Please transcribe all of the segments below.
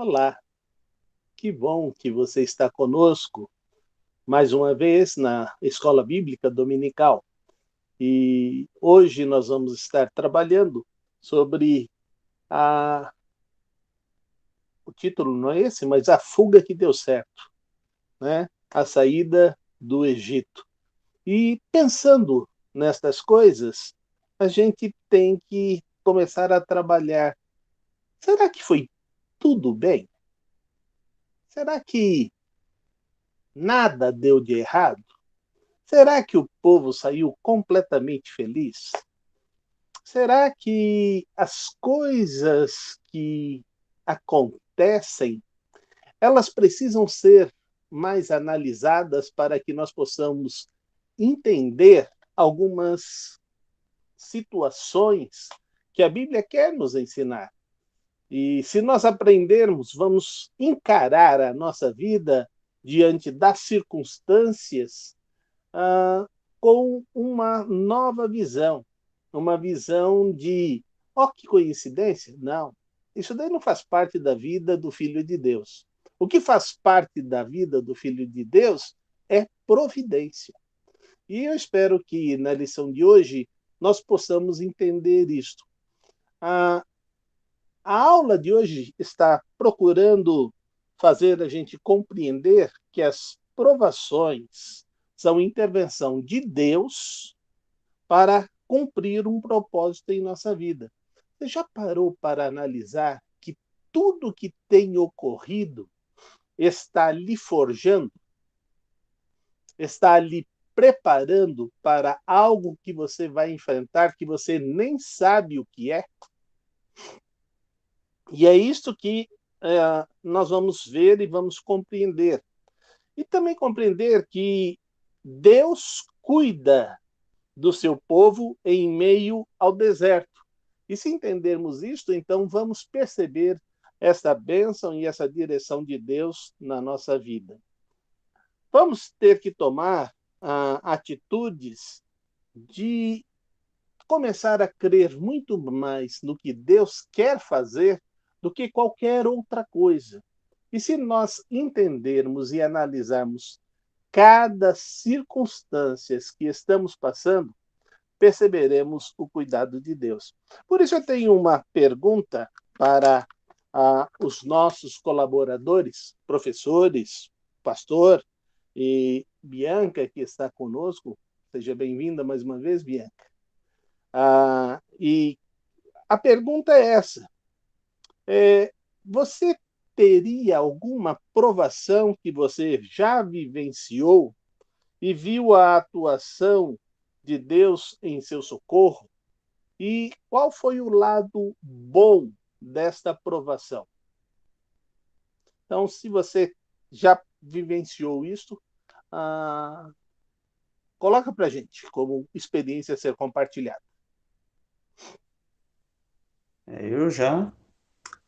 Olá, que bom que você está conosco mais uma vez na Escola Bíblica Dominical. E hoje nós vamos estar trabalhando sobre a. O título não é esse, mas a fuga que deu certo, né? A saída do Egito. E pensando nestas coisas, a gente tem que começar a trabalhar. Será que foi tudo bem? Será que nada deu de errado? Será que o povo saiu completamente feliz? Será que as coisas que acontecem, elas precisam ser mais analisadas para que nós possamos entender algumas situações que a Bíblia quer nos ensinar? E se nós aprendermos, vamos encarar a nossa vida diante das circunstâncias ah, com uma nova visão, uma visão de, ó, oh, que coincidência? Não, isso daí não faz parte da vida do Filho de Deus. O que faz parte da vida do Filho de Deus é providência. E eu espero que na lição de hoje nós possamos entender isto. A, a aula de hoje está procurando fazer a gente compreender que as provações são intervenção de Deus para cumprir um propósito em nossa vida. Você já parou para analisar que tudo que tem ocorrido está lhe forjando, está lhe preparando para algo que você vai enfrentar que você nem sabe o que é? E é isso que nós vamos ver e vamos compreender. E também compreender que Deus cuida do seu povo em meio ao deserto. E se entendermos isto, então vamos perceber essa bênção e essa direção de Deus na nossa vida. Vamos ter que tomar atitudes de começar a crer muito mais no que Deus quer fazer do que qualquer outra coisa. E se nós entendermos e analisarmos cada circunstância que estamos passando, perceberemos o cuidado de Deus. Por isso, eu tenho uma pergunta para os nossos colaboradores, professores, pastor e Bianca, que está conosco. Seja bem-vinda mais uma vez, Bianca. E a pergunta é essa: você teria alguma provação que você já vivenciou e viu a atuação de Deus em seu socorro? E qual foi o lado bom desta provação? Então, se você já vivenciou isso, coloca para a gente como experiência a ser compartilhada. Eu já,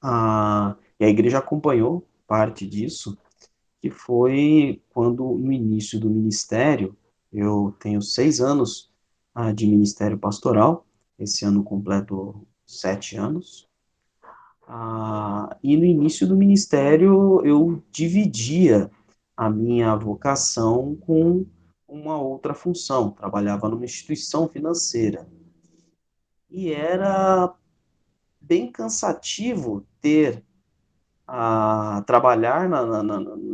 e a igreja acompanhou parte disso, que foi quando, no início do ministério, eu tenho 6 anos de ministério pastoral, esse ano completo 7 anos, e no início do ministério eu dividia a minha vocação com uma outra função, trabalhava numa instituição financeira, e era bem cansativo ter a trabalhar,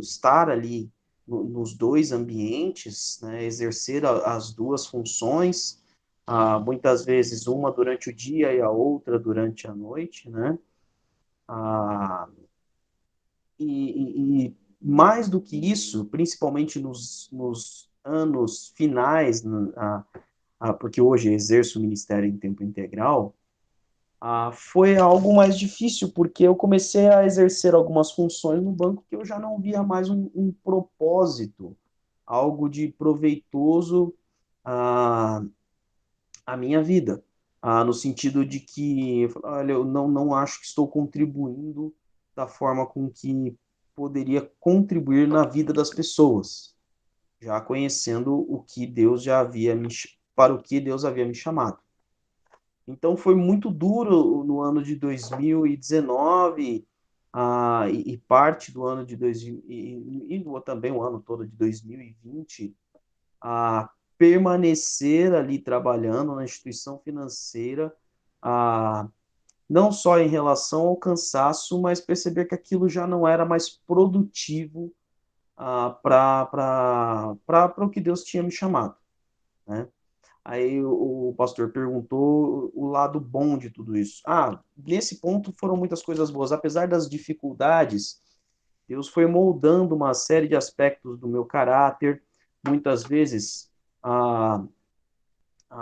estar ali nos dois ambientes, né, exercer as duas funções, muitas vezes uma durante o dia e a outra durante a noite, né? Ah, e mais do que isso, principalmente nos anos finais, porque hoje eu exerço o ministério em tempo integral, foi algo mais difícil, porque eu comecei a exercer algumas funções no banco que eu já não via mais um propósito, algo de proveitoso à, à minha vida, no sentido de que, olha, eu não acho que estou contribuindo da forma com que poderia contribuir na vida das pessoas, já conhecendo o que Deus já havia para o que Deus havia me chamado. Então foi muito duro no ano de 2019, e parte do ano de 2000, também o ano todo de 2020, a permanecer ali trabalhando na instituição financeira, não só em relação ao cansaço, mas perceber que aquilo já não era mais produtivo para o que Deus tinha me chamado, né? Aí o pastor perguntou o lado bom de tudo isso. Nesse ponto foram muitas coisas boas. Apesar das dificuldades, Deus foi moldando uma série de aspectos do meu caráter, muitas vezes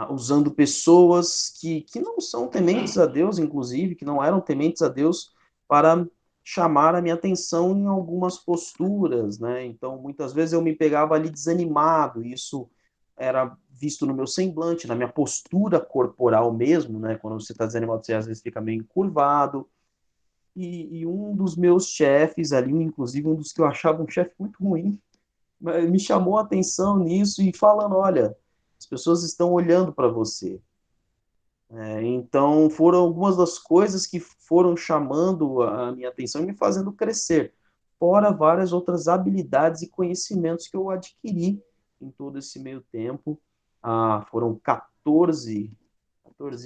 usando pessoas que não são tementes a Deus, inclusive, que não eram tementes a Deus, para chamar a minha atenção em algumas posturas, né? Então, muitas vezes eu me pegava ali desanimado, e isso era visto no meu semblante, na minha postura corporal mesmo, né? Quando você está desanimado, você às vezes fica meio encurvado. E um dos meus chefes ali, inclusive um dos que eu achava um chefe muito ruim, me chamou a atenção nisso e falando, olha, as pessoas estão olhando para você. Então, foram algumas das coisas que foram chamando a minha atenção e me fazendo crescer, fora várias outras habilidades e conhecimentos que eu adquiri em todo esse meio tempo. Foram 14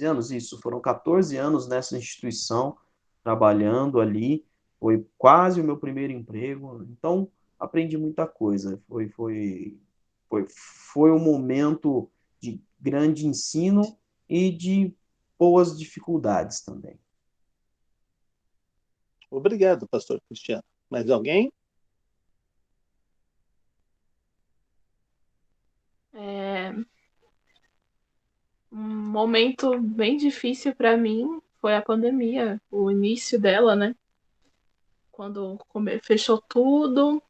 anos, isso, foram 14 anos nessa instituição, trabalhando ali, foi quase o meu primeiro emprego, então aprendi muita coisa, foi um momento de grande ensino e de boas dificuldades também. Obrigado, pastor Cristiano. Mais alguém? Um momento bem difícil para mim foi a pandemia, o início dela, né? Quando fechou tudo,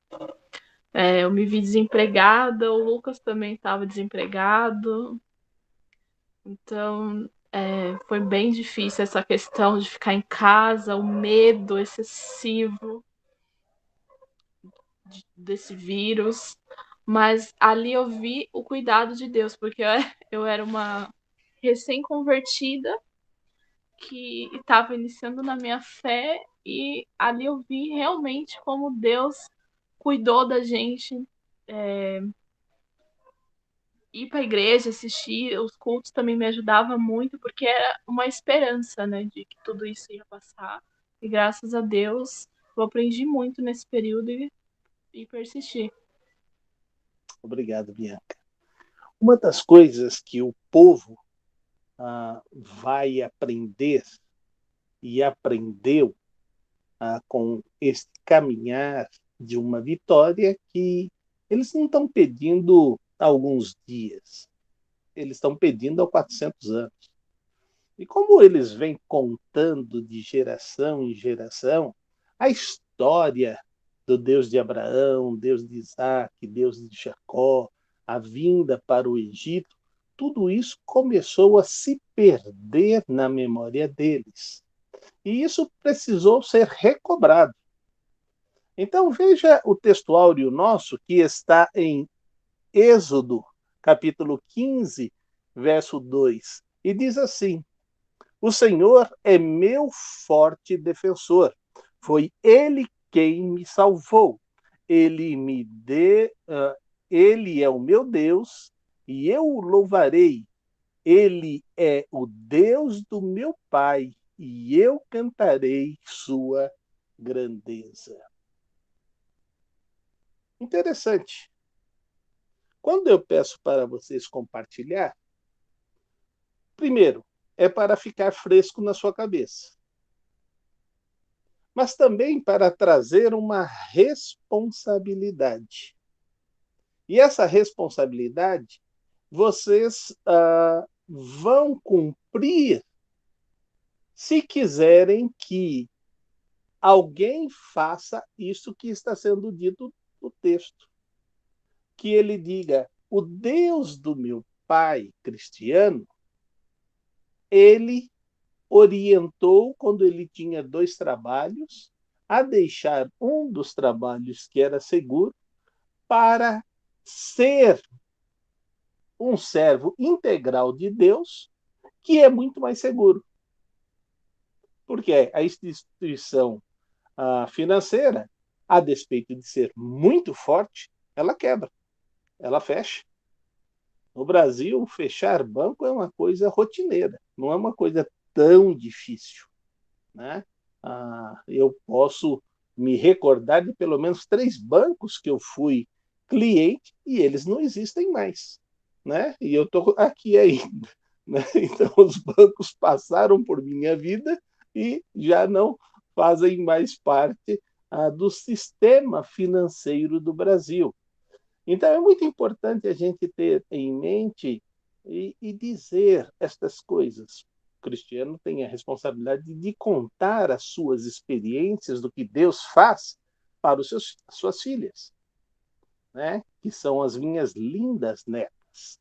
eu me vi desempregada, o Lucas também estava desempregado. Então, foi bem difícil essa questão de ficar em casa, o medo excessivo desse vírus. Mas ali eu vi o cuidado de Deus, porque eu era uma recém-convertida que estava iniciando na minha fé e ali eu vi realmente como Deus cuidou da gente. Ir para a igreja, assistir os cultos também me ajudava muito, porque era uma esperança, né, de que tudo isso ia passar. E graças a Deus, eu aprendi muito nesse período e persisti. Obrigado, Bianca. Uma das coisas que o povo vai aprender e aprendeu com este caminhar de uma vitória que eles não estão pedindo alguns dias, eles estão pedindo há 400 anos. E como eles vêm contando de geração em geração a história do Deus de Abraão, Deus de Isaac, Deus de Jacó, a vinda para o Egito, tudo isso começou a se perder na memória deles. E isso precisou ser recobrado. Então veja o textuário nosso que está em Êxodo, capítulo 15, verso 2, e diz assim: o Senhor é meu forte defensor. Foi Ele quem me salvou. Ele é o meu Deus e eu o louvarei. Ele é o Deus do meu pai e eu cantarei sua grandeza. Interessante. Quando eu peço para vocês compartilhar, primeiro, é para ficar fresco na sua cabeça, mas também para trazer uma responsabilidade. E essa responsabilidade vocês vão cumprir se quiserem que alguém faça isso que está sendo dito no texto. Que ele diga: o Deus do meu pai Cristiano, ele orientou, quando ele tinha 2 trabalhos, a deixar um dos trabalhos que era seguro para ser um servo integral de Deus, que é muito mais seguro. Porque a instituição financeira, a despeito de ser muito forte, ela quebra, ela fecha. No Brasil, fechar banco é uma coisa rotineira, não é uma coisa tão difícil, né? Eu posso me recordar de pelo menos 3 bancos que eu fui cliente e eles não existem mais, né? E eu estou aqui ainda, né? Então os bancos passaram por minha vida e já não fazem mais parte do sistema financeiro do Brasil. Então é muito importante a gente ter em mente e dizer estas coisas. O cristiano tem a responsabilidade de contar as suas experiências do que Deus faz para as suas filhas, né? Que são as minhas lindas netas,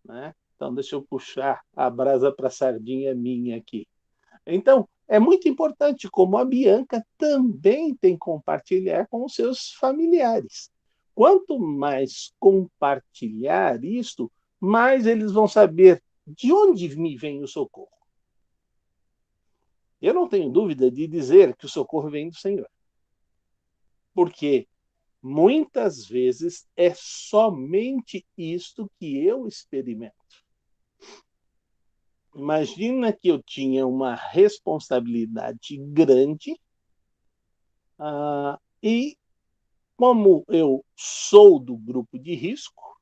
né? Então deixa eu puxar a brasa para a sardinha minha aqui. Então, é muito importante como a Bianca também tem que compartilhar com os seus familiares. Quanto mais compartilhar isto, mais eles vão saber de onde me vem o socorro. Eu não tenho dúvida de dizer que o socorro vem do Senhor. Porque muitas vezes é somente isto que eu experimento. Imagina que eu tinha uma responsabilidade grande e como eu sou do grupo de risco,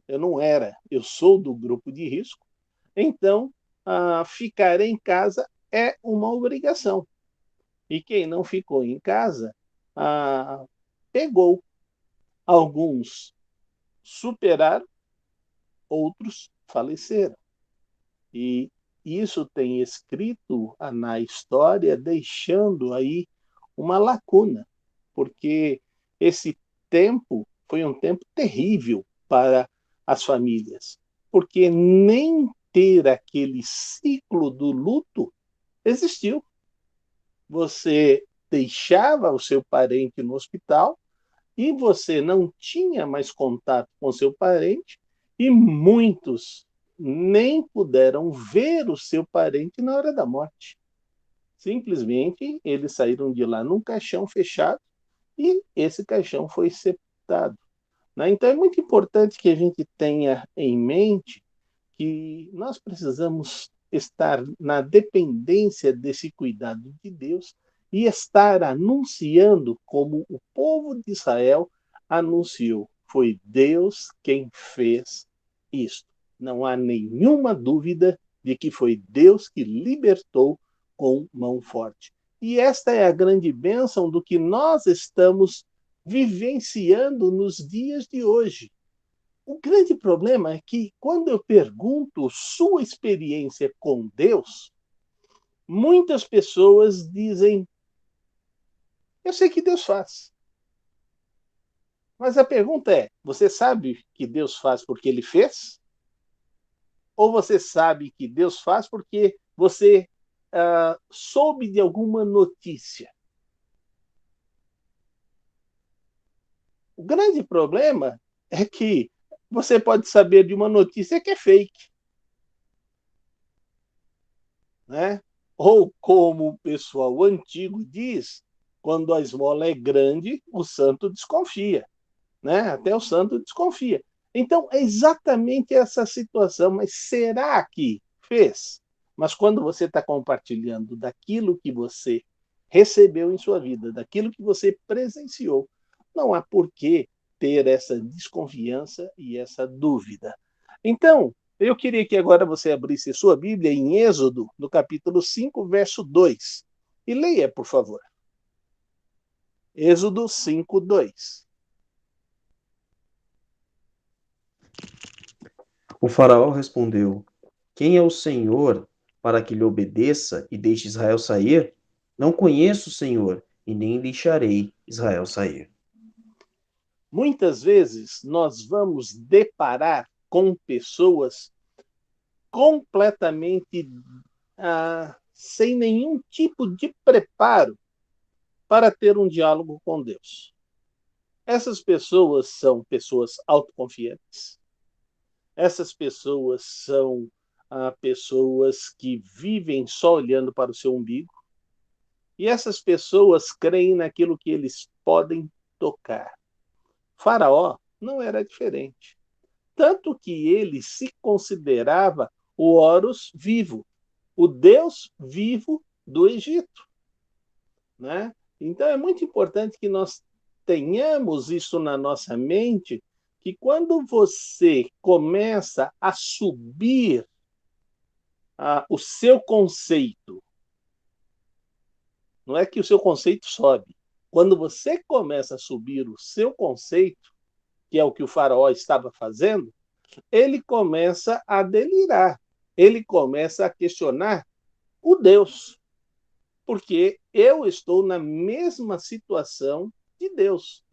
eu não era, eu sou do grupo de risco, então ficar em casa é uma obrigação. E quem não ficou em casa pegou. Alguns superaram, outros faleceram. E isso tem escrito na história, deixando aí uma lacuna, porque esse tempo foi um tempo terrível para as famílias, porque nem ter aquele ciclo do luto existiu. Você deixava o seu parente no hospital e você não tinha mais contato com seu parente e muitos nem puderam ver o seu parente na hora da morte. Simplesmente eles saíram de lá num caixão fechado e esse caixão foi sepultado, né? Então é muito importante que a gente tenha em mente que nós precisamos estar na dependência desse cuidado de Deus e estar anunciando como o povo de Israel anunciou. Foi Deus quem fez isto. Não há nenhuma dúvida de que foi Deus que libertou com mão forte. E esta é a grande bênção do que nós estamos vivenciando nos dias de hoje. O grande problema é que, quando eu pergunto sua experiência com Deus, muitas pessoas dizem: eu sei que Deus faz. Mas a pergunta é: você sabe que Deus faz porque ele fez? Ou você sabe que Deus faz porque você soube de alguma notícia? O grande problema é que você pode saber de uma notícia que é fake, né? Ou como o pessoal antigo diz, quando a esmola é grande, o santo desconfia, né? Até o santo desconfia. Então, é exatamente essa situação. Mas será que fez? Mas quando você está compartilhando daquilo que você recebeu em sua vida, daquilo que você presenciou, não há por que ter essa desconfiança e essa dúvida. Então, eu queria que agora você abrisse sua Bíblia em Êxodo, no capítulo 5, verso 2. E leia, por favor. Êxodo 5, 2. O faraó respondeu: Quem é o Senhor para que lhe obedeça e deixe Israel sair? Não conheço o Senhor e nem deixarei Israel sair. Muitas vezes nós vamos deparar com pessoas completamente sem nenhum tipo de preparo para ter um diálogo com Deus. Essas pessoas são pessoas autoconfiantes. Essas pessoas são pessoas que vivem só olhando para o seu umbigo. E essas pessoas creem naquilo que eles podem tocar. Faraó não era diferente. Tanto que ele se considerava o Horus vivo, o Deus vivo do Egito. Né? Então é muito importante que nós tenhamos isso na nossa mente, que quando você começa a subir o seu conceito, não é que o seu conceito sobe, quando você começa a subir o seu conceito, que é o que o faraó estava fazendo, ele começa a delirar, ele começa a questionar o Deus, porque eu estou na mesma situação de Deus.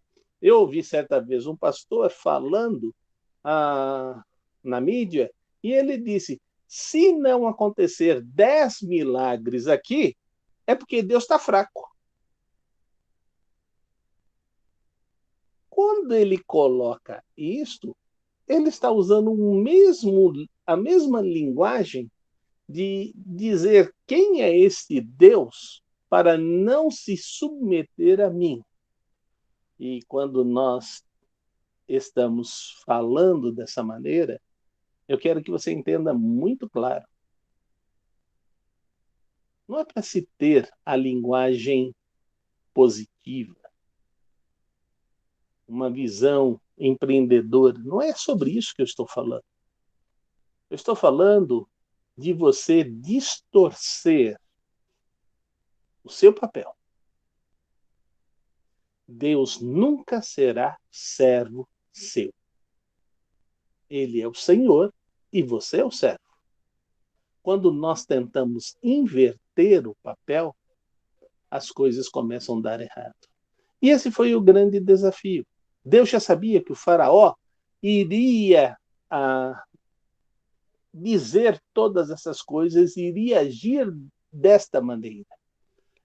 Eu ouvi certa vez um pastor falando na mídia, e ele disse, se não acontecer 10 milagres aqui, é porque Deus está fraco. Quando ele coloca isto, ele está usando a mesma linguagem de dizer quem é este Deus para não se submeter a mim. E quando nós estamos falando dessa maneira, eu quero que você entenda muito claro. Não é para se ter a linguagem positiva, uma visão empreendedora. Não é sobre isso que eu estou falando. Eu estou falando de você distorcer o seu papel. Deus nunca será servo seu. Ele é o Senhor e você é o servo. Quando nós tentamos inverter o papel, as coisas começam a dar errado. E esse foi o grande desafio. Deus já sabia que o faraó iria dizer todas essas coisas, iria agir desta maneira.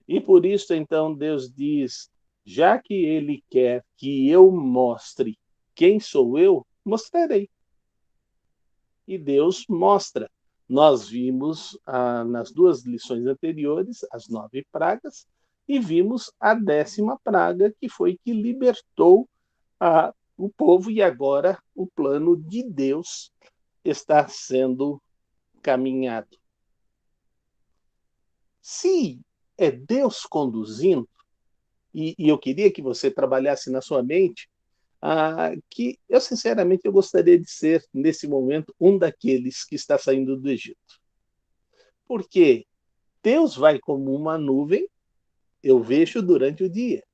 E por isso, então, Deus diz, já que ele quer que eu mostre quem sou eu, mostrarei. E Deus mostra. Nós vimos nas 2 lições anteriores as 9 pragas e vimos a 10ª praga, que foi que libertou o povo, e agora o plano de Deus está sendo caminhado. Se é Deus conduzindo, e eu queria que você trabalhasse na sua mente, que eu, sinceramente, eu gostaria de ser, nesse momento, um daqueles que está saindo do Egito. Porque Deus vai como uma nuvem, eu vejo durante o dia,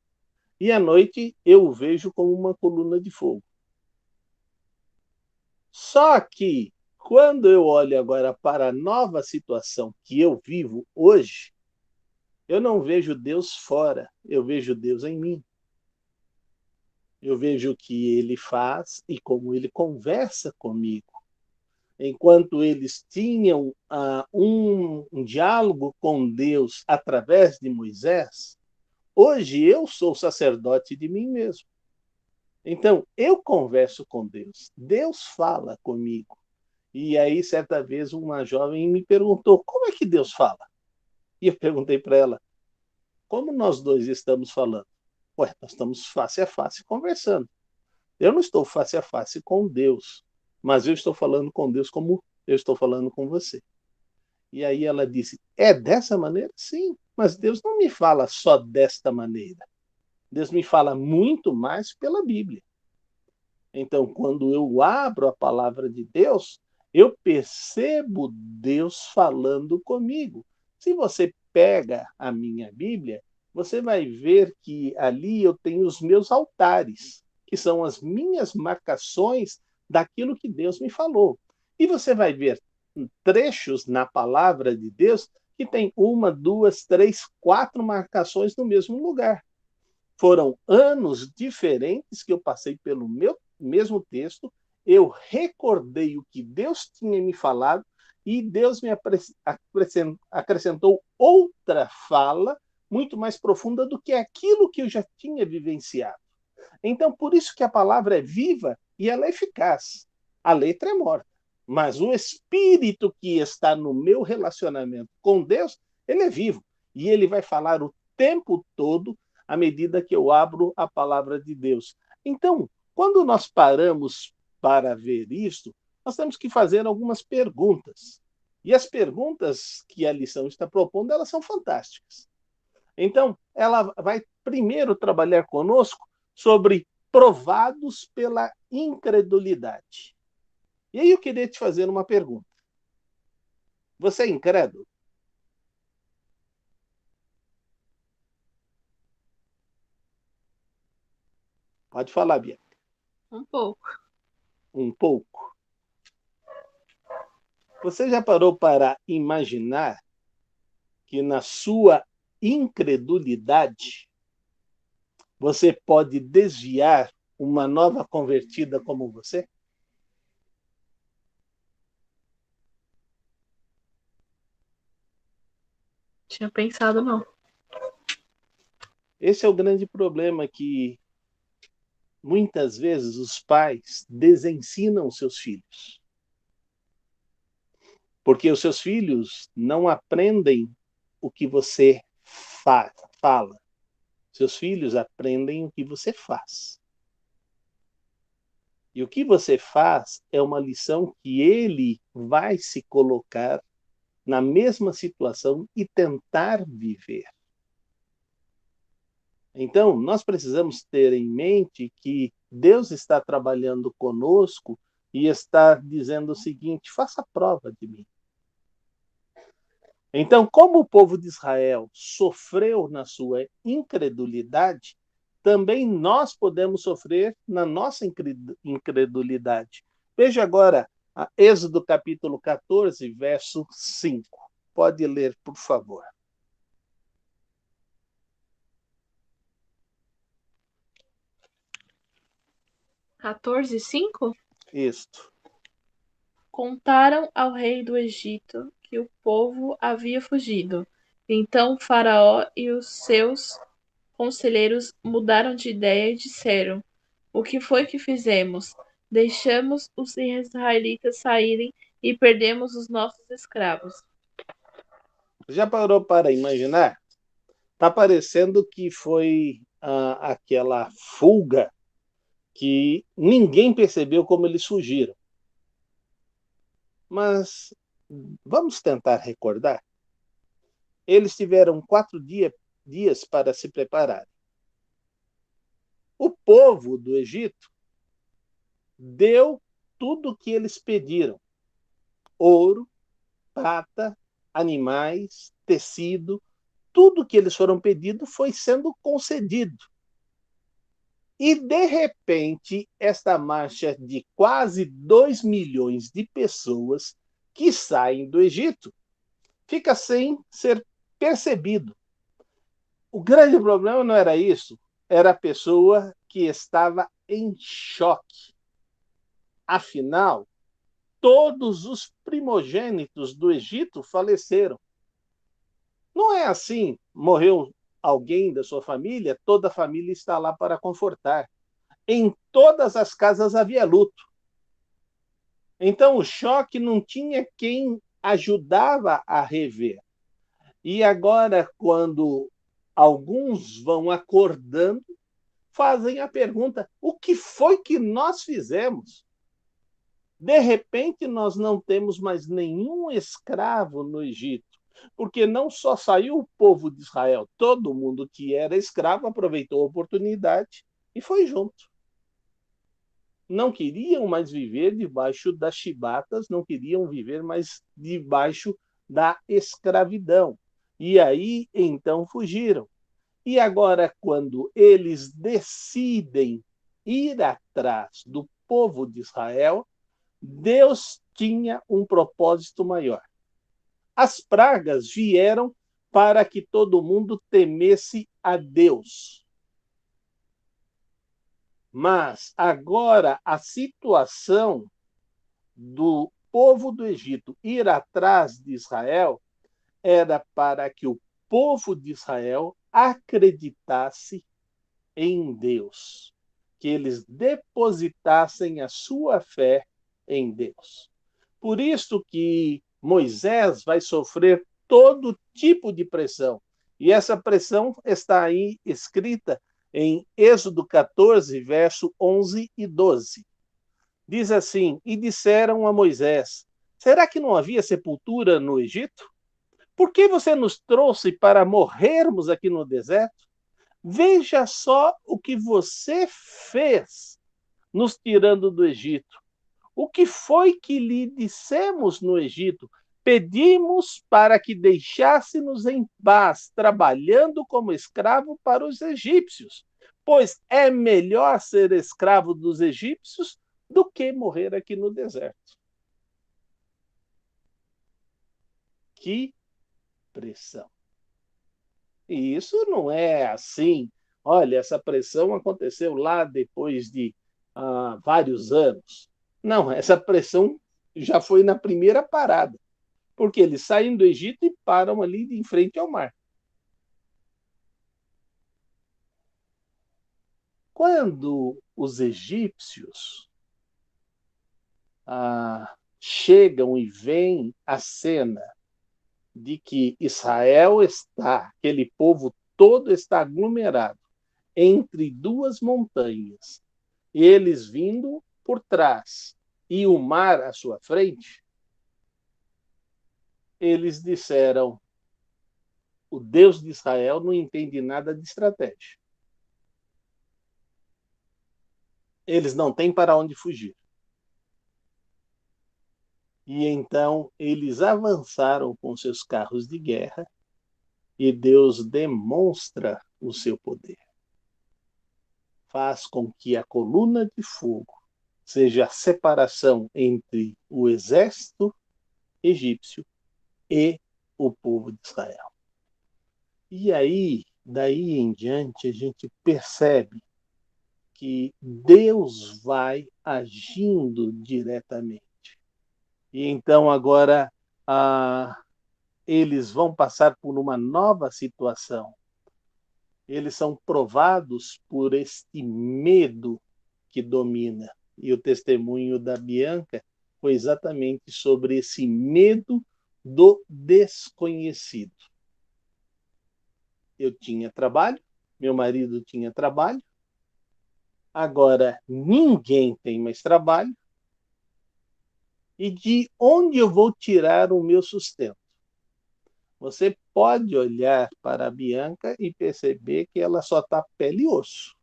e à noite eu o vejo como uma coluna de fogo. Só que, quando eu olho agora para a nova situação que eu vivo hoje, eu não vejo Deus fora, eu vejo Deus em mim. Eu vejo o que ele faz e como ele conversa comigo. Enquanto eles tinham um diálogo com Deus através de Moisés, hoje eu sou sacerdote de mim mesmo. Então, eu converso com Deus. Deus fala comigo. E aí, certa vez, uma jovem me perguntou, como é que Deus fala? E eu perguntei para ela, como nós dois estamos falando? Ué, nós estamos face a face conversando. Eu não estou face a face com Deus, mas eu estou falando com Deus como eu estou falando com você. E aí ela disse, é dessa maneira? Sim, mas Deus não me fala só desta maneira. Deus me fala muito mais pela Bíblia. Então, quando eu abro a palavra de Deus, eu percebo Deus falando comigo. Se você pega a minha Bíblia, você vai ver que ali eu tenho os meus altares, que são as minhas marcações daquilo que Deus me falou. E você vai ver trechos na palavra de Deus que tem 1, 2, 3, 4 marcações no mesmo lugar. Foram anos diferentes que eu passei pelo meu mesmo texto, eu recordei o que Deus tinha me falado e Deus me acrescentou outra fala muito mais profunda do que aquilo que eu já tinha vivenciado. Então, por isso que a palavra é viva e ela é eficaz. A letra é morta, mas o espírito que está no meu relacionamento com Deus, ele é vivo e ele vai falar o tempo todo, à medida que eu abro a palavra de Deus. Então, quando nós paramos para ver isto, nós temos que fazer algumas perguntas. E as perguntas que a lição está propondo, elas são fantásticas. Então, ela vai primeiro trabalhar conosco sobre provados pela incredulidade. E aí eu queria te fazer uma pergunta. Você é incrédulo? Pode falar, Bia. Um pouco. Um pouco. Você já parou para imaginar que na sua incredulidade você pode desviar uma nova convertida como você? Tinha pensado, não. Esse é o grande problema que muitas vezes os pais desensinam seus filhos. Porque os seus filhos não aprendem o que você fala. Seus filhos aprendem o que você faz. E o que você faz é uma lição que ele vai se colocar na mesma situação e tentar viver. Então, nós precisamos ter em mente que Deus está trabalhando conosco e está dizendo o seguinte: faça prova de mim. Então, como o povo de Israel sofreu na sua incredulidade, também nós podemos sofrer na nossa incredulidade. Veja agora Êxodo capítulo 14, verso 5. Pode ler, por favor. Quatorze, 5? Isto. Contaram ao rei do Egito que o povo havia fugido. Então Faraó e os seus conselheiros mudaram de ideia e disseram: O que foi que fizemos? Deixamos os israelitas saírem e perdemos os nossos escravos. Já parou para imaginar? Está parecendo que foi aquela fuga que ninguém percebeu como eles fugiram. Mas vamos tentar recordar. Eles tiveram 4 dias para se preparar. O povo do Egito deu tudo o que eles pediram: ouro, prata, animais, tecido. Tudo que eles foram pedindo foi sendo concedido. E, de repente, esta marcha de quase 2 milhões de pessoas que saem do Egito fica sem ser percebido. O grande problema não era isso, era a pessoa que estava em choque. Afinal, todos os primogênitos do Egito faleceram. Não é assim, morreu alguém da sua família, toda a família está lá para confortar. Em todas as casas havia luto. Então o choque não tinha quem ajudava a rever. E agora, quando alguns vão acordando, fazem a pergunta: o que foi que nós fizemos? De repente, nós não temos mais nenhum escravo no Egito, porque não só saiu o povo de Israel, todo mundo que era escravo aproveitou a oportunidade e foi junto. Não queriam mais viver debaixo das chibatas, não queriam viver mais debaixo da escravidão. E aí, então, fugiram. E agora, quando eles decidem ir atrás do povo de Israel, Deus tinha um propósito maior. As pragas vieram para que todo mundo temesse a Deus. Mas agora a situação do povo do Egito ir atrás de Israel era para que o povo de Israel acreditasse em Deus, que eles depositassem a sua fé em Deus. Por isso que Moisés vai sofrer todo tipo de pressão. E essa pressão está aí escrita em Êxodo 14, verso 11 e 12. Diz assim: E disseram a Moisés: Será que não havia sepultura no Egito? Por que você nos trouxe para morrermos aqui no deserto? Veja só o que você fez nos tirando do Egito. O que foi que lhe dissemos no Egito? Pedimos para que deixasse-nos em paz, trabalhando como escravo para os egípcios, pois é melhor ser escravo dos egípcios do que morrer aqui no deserto. Que pressão! E isso não é assim. Olha, essa pressão aconteceu lá depois de vários anos. Não, essa pressão já foi na primeira parada, porque eles saem do Egito e param ali em frente ao mar. Quando os egípcios chegam e veem a cena de que Israel está, aquele povo todo está aglomerado entre duas montanhas, eles vindo por trás e o mar à sua frente, eles disseram: o Deus de Israel não entende nada de estratégia. Eles não têm para onde fugir. E então eles avançaram com seus carros de guerra e Deus demonstra o seu poder. Faz com que a coluna de fogo seja a separação entre o exército egípcio e o povo de Israel. E aí, daí em diante, a gente percebe que Deus vai agindo diretamente. E então agora eles vão passar por uma nova situação. Eles são provados por este medo que domina. E o testemunho da Bianca foi exatamente sobre esse medo do desconhecido. Eu tinha trabalho, meu marido tinha trabalho, agora ninguém tem mais trabalho, e de onde eu vou tirar o meu sustento? Você pode olhar para a Bianca e perceber que ela só está pele e osso.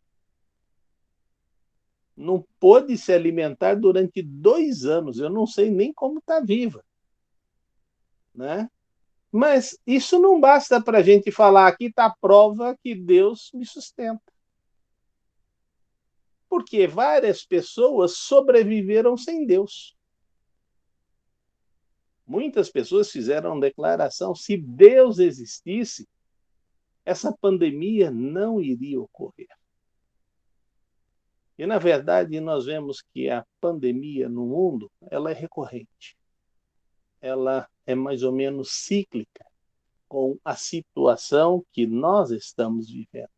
Não pôde se alimentar durante 2 anos. Eu não sei nem como está viva. Né? Mas isso não basta para a gente falar, aqui está a prova que Deus me sustenta. Porque várias pessoas sobreviveram sem Deus. Muitas pessoas fizeram declaração: se Deus existisse, essa pandemia não iria ocorrer. E, na verdade, nós vemos que a pandemia no mundo ela é recorrente. Ela é mais ou menos cíclica com a situação que nós estamos vivendo,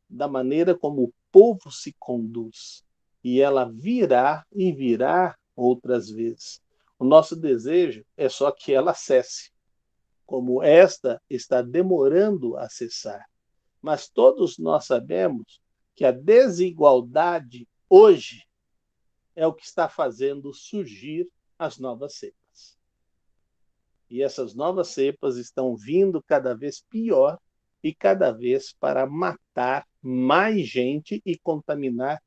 da maneira como o povo se conduz. E ela virá e virá outras vezes. O nosso desejo é só que ela cesse, como esta está demorando a cessar. Mas todos nós sabemos que a desigualdade hoje é o que está fazendo surgir as novas cepas. E essas novas cepas estão vindo cada vez pior e cada vez para matar mais gente e contaminar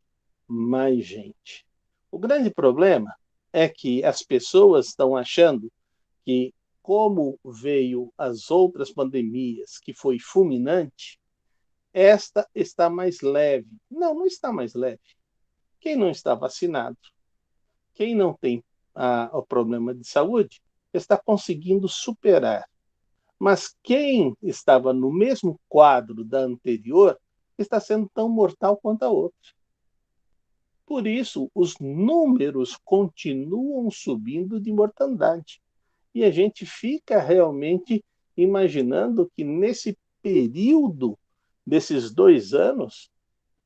mais gente. O grande problema é que as pessoas estão achando que, como veio as outras pandemias, que foi fulminante, esta está mais leve. Não, não está mais leve. Quem não está vacinado, quem não tem o problema de saúde, está conseguindo superar. Mas quem estava no mesmo quadro da anterior está sendo tão mortal quanto a outra. Por isso, os números continuam subindo de mortandade. E a gente fica realmente imaginando que nesse período desses 2 anos,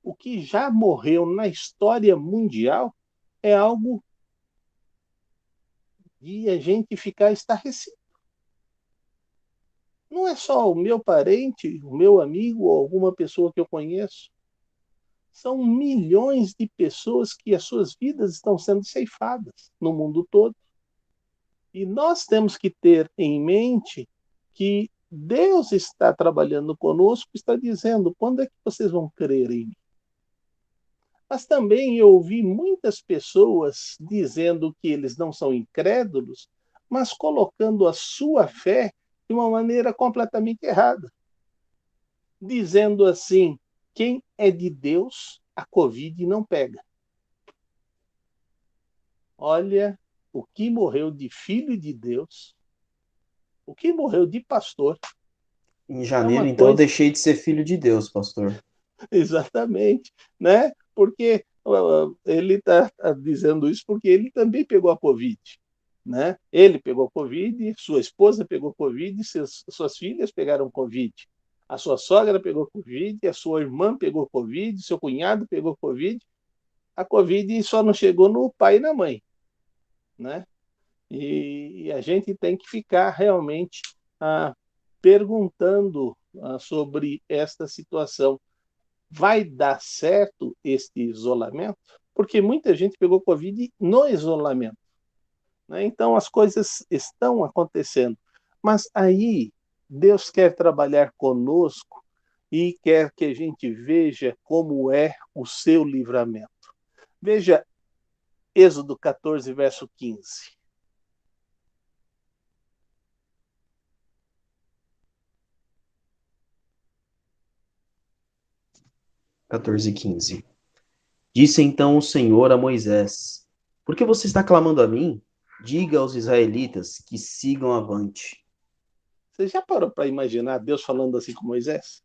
o que já morreu na história mundial é algo de a gente ficar estarrecido. Não é só o meu parente, o meu amigo ou alguma pessoa que eu conheço. São milhões de pessoas que as suas vidas estão sendo ceifadas no mundo todo. E nós temos que ter em mente que Deus está trabalhando conosco, está dizendo: quando é que vocês vão crer em mim? Mas também eu ouvi muitas pessoas dizendo que eles não são incrédulos, mas colocando a sua fé de uma maneira completamente errada. Dizendo assim: quem é de Deus, a Covid não pega. Olha, o que morreu de filho de Deus, o que morreu de pastor, Em é janeiro, uma então, eu coisa. deixei de ser filho de Deus, pastor. Exatamente, né? Porque ele está dizendo isso porque ele também pegou a Covid, né? Ele pegou a Covid, sua esposa pegou a Covid, suas filhas pegaram Covid, a sua sogra pegou Covid, a sua irmã pegou Covid, seu cunhado pegou Covid. A Covid só não chegou no pai e na mãe, né? E a gente tem que ficar realmente perguntando sobre esta situação. Vai dar certo este isolamento? Porque muita gente pegou Covid no isolamento, né? Então as coisas estão acontecendo. Mas aí Deus quer trabalhar conosco e quer que a gente veja como é o seu livramento. Veja Êxodo 14, verso 15. 14:15. Disse então o Senhor a Moisés: Por que você está clamando a mim? Diga aos israelitas que sigam avante. Você já parou para imaginar Deus falando assim com Moisés?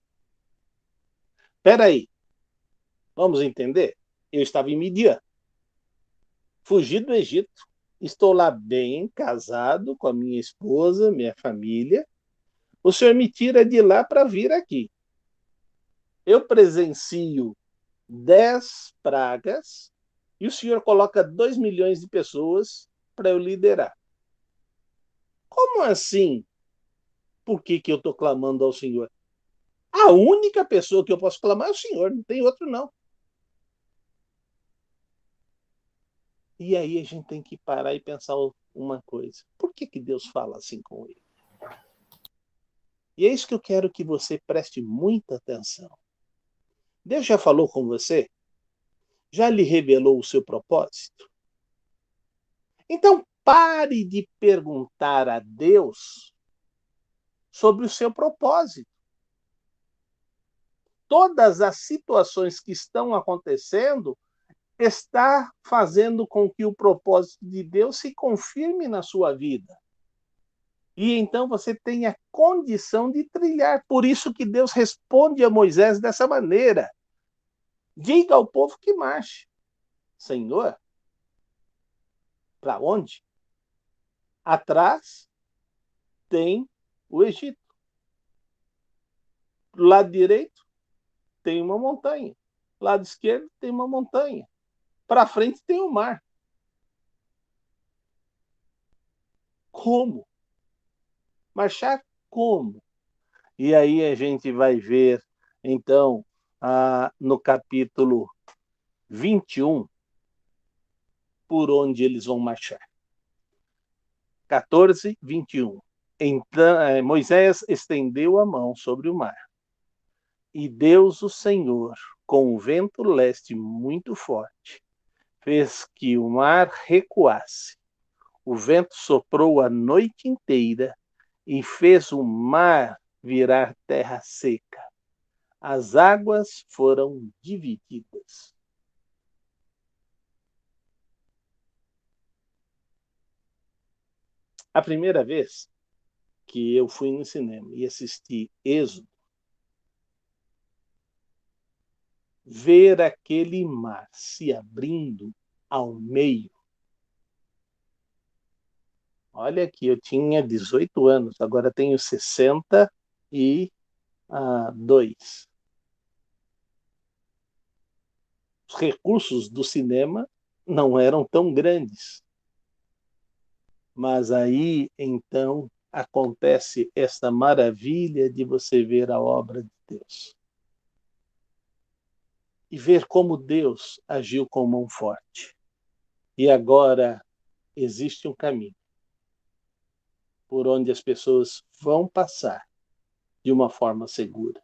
Espera aí, vamos entender? Eu estava em Midian, fugi do Egito, estou lá bem, casado com a minha esposa, minha família. O Senhor me tira de lá para vir aqui. Eu presencio 10 pragas e o Senhor coloca 2 milhões de pessoas para eu liderar. Como assim? Por que eu estou clamando ao Senhor? A única pessoa que eu posso clamar é o Senhor, não tem outro não. E aí a gente tem que parar e pensar uma coisa. Por que Deus fala assim com ele? E é isso que eu quero que você preste muita atenção. Deus já falou com você? Já lhe revelou o seu propósito? Então pare de perguntar a Deus sobre o seu propósito. Todas as situações que estão acontecendo está fazendo com que o propósito de Deus se confirme na sua vida. E então você tem a condição de trilhar. Por isso que Deus responde a Moisés dessa maneira: diga ao povo que marche. Senhor, para onde? Atrás tem o Egito. Do lado direito tem uma montanha. Do lado esquerdo tem uma montanha. Para frente tem o mar. Como? Marchar como? E aí a gente vai ver, então, no capítulo 21, por onde eles vão marchar. 14, 21. Então, Moisés estendeu a mão sobre o mar, e Deus, o Senhor, com um vento leste muito forte, fez que o mar recuasse. O vento soprou a noite inteira e fez o mar virar terra seca. As águas foram divididas. A primeira vez que eu fui no cinema e assisti Êxodo, ver aquele mar se abrindo ao meio. Olha aqui, eu tinha 18 anos, agora tenho 62. Os recursos do cinema não eram tão grandes. Mas aí, então, acontece esta maravilha de você ver a obra de Deus. E ver como Deus agiu com mão forte. E agora existe um caminho por onde as pessoas vão passar de uma forma segura.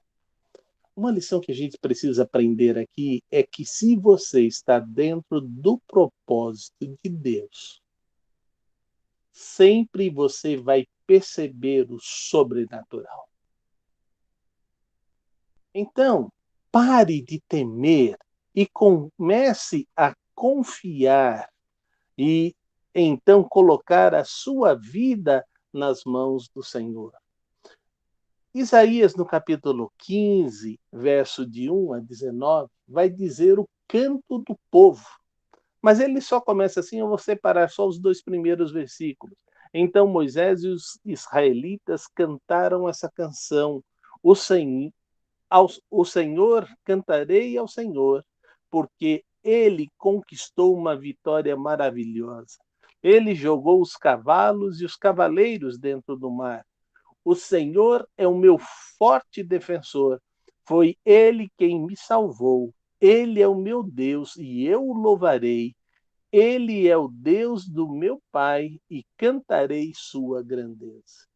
Uma lição que a gente precisa aprender aqui é que se você está dentro do propósito de Deus, sempre você vai perceber o sobrenatural. Então, pare de temer e comece a confiar e então colocar a sua vida nas mãos do Senhor. Isaías, no capítulo 15, verso de 1 a 19, vai dizer o canto do povo. Mas ele só começa assim, eu vou separar só os 2 primeiros versículos. Então Moisés e os israelitas cantaram essa canção. O Senhor, cantarei ao Senhor, porque ele conquistou uma vitória maravilhosa. Ele jogou os cavalos e os cavaleiros dentro do mar. O Senhor é o meu forte defensor. Foi ele quem me salvou. Ele é o meu Deus e eu o louvarei. Ele é o Deus do meu pai e cantarei sua grandeza.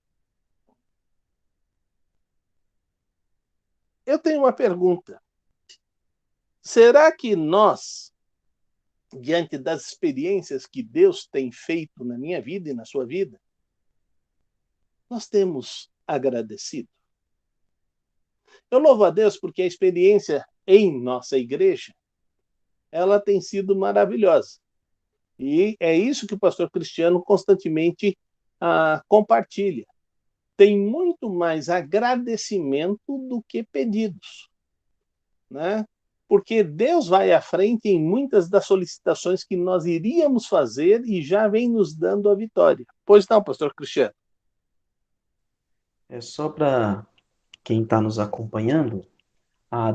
Eu tenho uma pergunta. Será que nós, diante das experiências que Deus tem feito na minha vida e na sua vida, nós temos agradecido? Eu louvo a Deus porque a experiência em nossa igreja, ela tem sido maravilhosa. E é isso que o pastor Cristiano constantemente compartilha. Tem muito mais agradecimento do que pedidos, né? Porque Deus vai à frente em muitas das solicitações que nós iríamos fazer e já vem nos dando a vitória. Pois não, pastor Cristiano? É só para quem está nos acompanhando,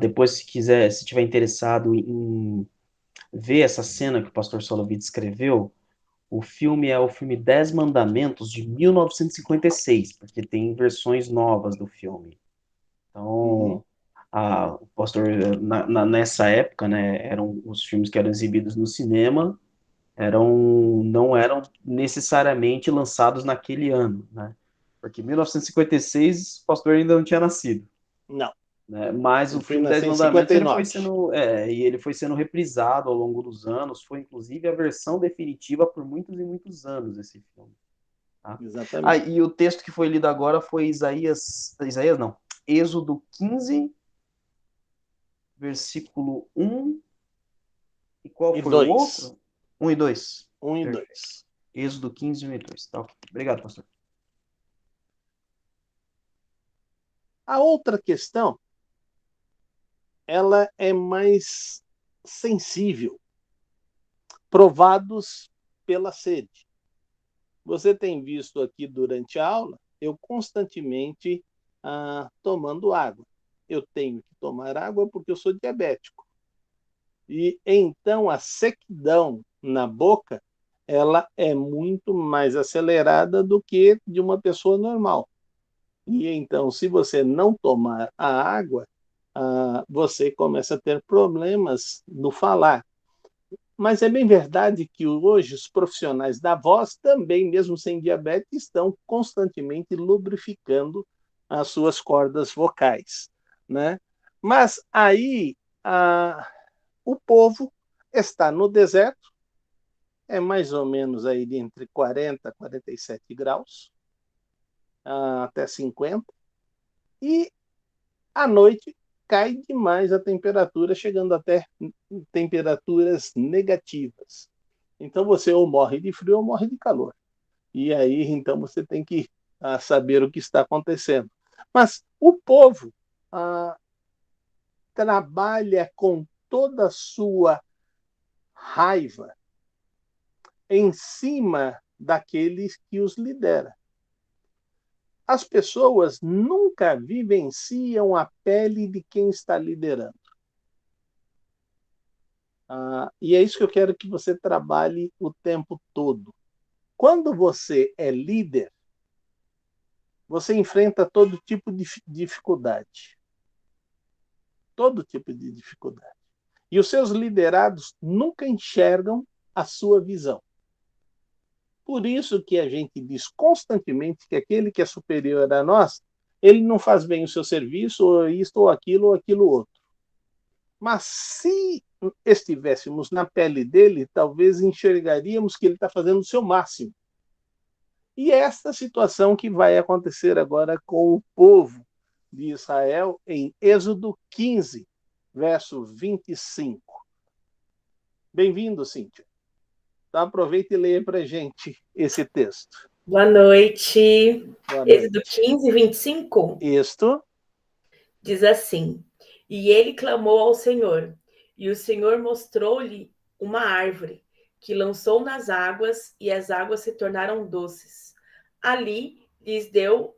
depois, se quiser, se tiver interessado em ver essa cena que o pastor Solovitz escreveu, o filme é o filme 10 Mandamentos, de 1956, porque tem versões novas do filme. Então, o pastor, nessa época, né, eram os filmes que eram exibidos no cinema, não eram necessariamente lançados naquele ano, né? Porque em 1956 o pastor ainda não tinha nascido. Não. Né? Mas Eu o fui filme Dez nascer em Mandamentos 59. ele foi sendo reprisado ao longo dos anos. Foi inclusive a versão definitiva por muitos e muitos anos esse filme. Tá? Exatamente. E o texto que foi lido agora foi Isaías não, Êxodo 15, versículo 1. E qual E foi o 2. outro? 1 e 2. 1 e Perfeito. 2. Êxodo 15, 1 e 2. Tá, ok. Obrigado, pastor. A outra questão, ela é mais sensível. Provados pela sede. Você tem visto aqui durante a aula, eu constantemente tomando água. Eu tenho que tomar água porque eu sou diabético. E então a sequidão na boca, ela é muito mais acelerada do que de uma pessoa normal. E então, se você não tomar a água, você começa a ter problemas no falar. Mas é bem verdade que hoje os profissionais da voz também, mesmo sem diabetes, estão constantemente lubrificando as suas cordas vocais, né? Mas aí o povo está no deserto, é mais ou menos aí de entre 40 e 47 graus, até 50, e à noite cai demais a temperatura, chegando até temperaturas negativas. Então você ou morre de frio ou morre de calor. E aí então você tem que saber o que está acontecendo. Mas o povo trabalha com toda a sua raiva em cima daqueles que os lidera. As pessoas nunca vivenciam a pele de quem está liderando. E é isso que eu quero que você trabalhe o tempo todo. Quando você é líder, você enfrenta todo tipo de dificuldade. Todo tipo de dificuldade. E os seus liderados nunca enxergam a sua visão. Por isso que a gente diz constantemente que aquele que é superior a nós, ele não faz bem o seu serviço, ou isto, ou aquilo outro. Mas se estivéssemos na pele dele, talvez enxergaríamos que ele está fazendo o seu máximo. E é esta situação que vai acontecer agora com o povo de Israel em Êxodo 15, verso 25. Bem-vindo, Cíntia. Então aproveita e leia para a gente esse texto. Boa noite. Boa Êxodo noite. 15, 25 Isto diz assim: E ele clamou ao Senhor, e o Senhor mostrou-lhe uma árvore, que lançou nas águas, e as águas se tornaram doces. Ali lhes deu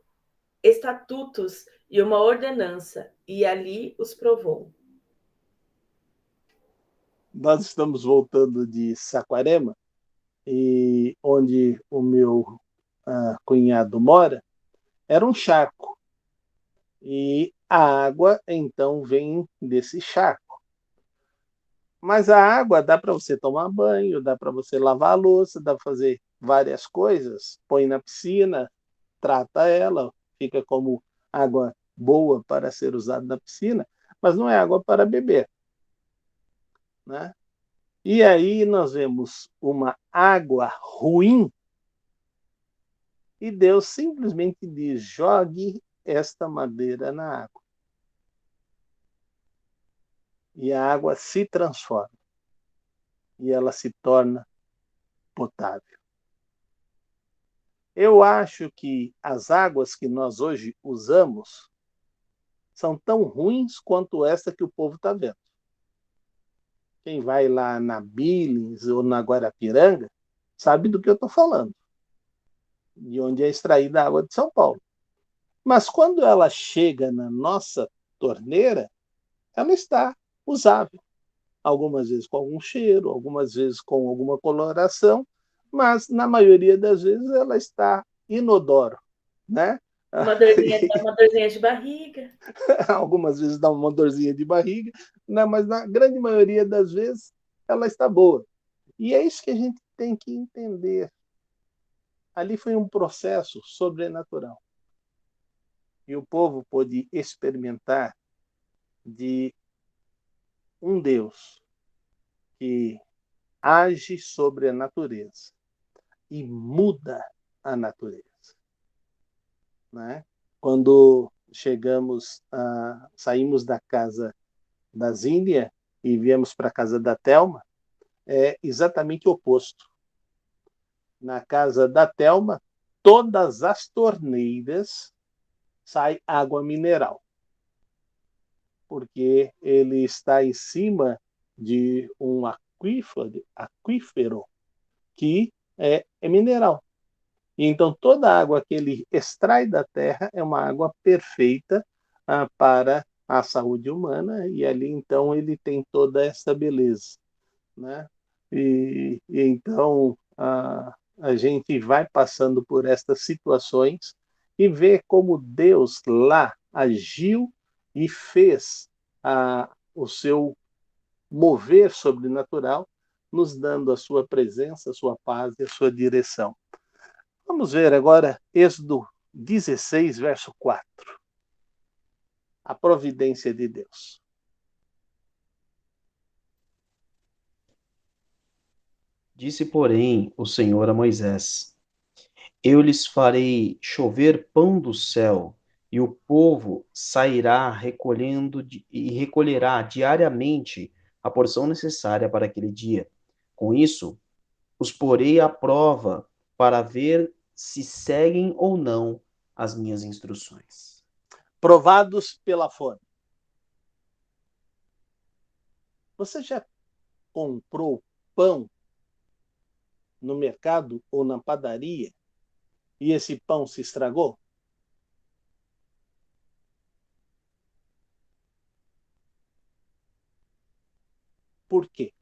estatutos e uma ordenança, e ali os provou. nós estamos voltando de Saquarema, e onde o meu cunhado mora, era um charco. E a água, então, vem desse charco. Mas a água dá para você tomar banho, dá para você lavar a louça, dá para fazer várias coisas. Põe na piscina, trata ela, fica como água boa para ser usada na piscina, mas não é água para beber, né? E aí nós vemos uma água ruim e Deus simplesmente diz: jogue esta madeira na água. E a água se transforma e ela se torna potável. Eu acho que as águas que nós hoje usamos são tão ruins quanto essa que o povo está vendo. Quem vai lá na Billings ou na Guarapiranga sabe do que eu estou falando, de onde é extraída a água de São Paulo. Mas quando ela chega na nossa torneira, ela está usável. Algumas vezes com algum cheiro, algumas vezes com alguma coloração, mas na maioria das vezes ela está inodoro, né? Dá uma dorzinha de barriga. Algumas vezes dá uma dorzinha de barriga, né? Mas na grande maioria das vezes ela está boa. E é isso que a gente tem que entender. Ali foi um processo sobrenatural. E o povo pôde experimentar de um Deus que age sobre a natureza e muda a natureza, né? Quando saímos da casa da Zínia e viemos para a casa da Telma, é exatamente o oposto. Na casa da Telma, todas as torneiras sai água mineral, porque ele está em cima de um aquífero que é mineral. E então toda a água que ele extrai da terra é uma água perfeita para a saúde humana, e ali então ele tem toda essa beleza, né? E então a gente vai passando por estas situações e vê como Deus lá agiu e fez o seu mover sobrenatural, nos dando a sua presença, a sua paz e a sua direção. Vamos ver agora Êxodo 16, verso 4. A providência de Deus. Disse, porém, o Senhor a Moisés: Eu lhes farei chover pão do céu, e o povo sairá e recolherá diariamente a porção necessária para aquele dia. Com isso, os porei à prova para ver se seguem ou não as minhas instruções. Provados pela fome. Você já comprou pão no mercado ou na padaria e esse pão se estragou? Por quê?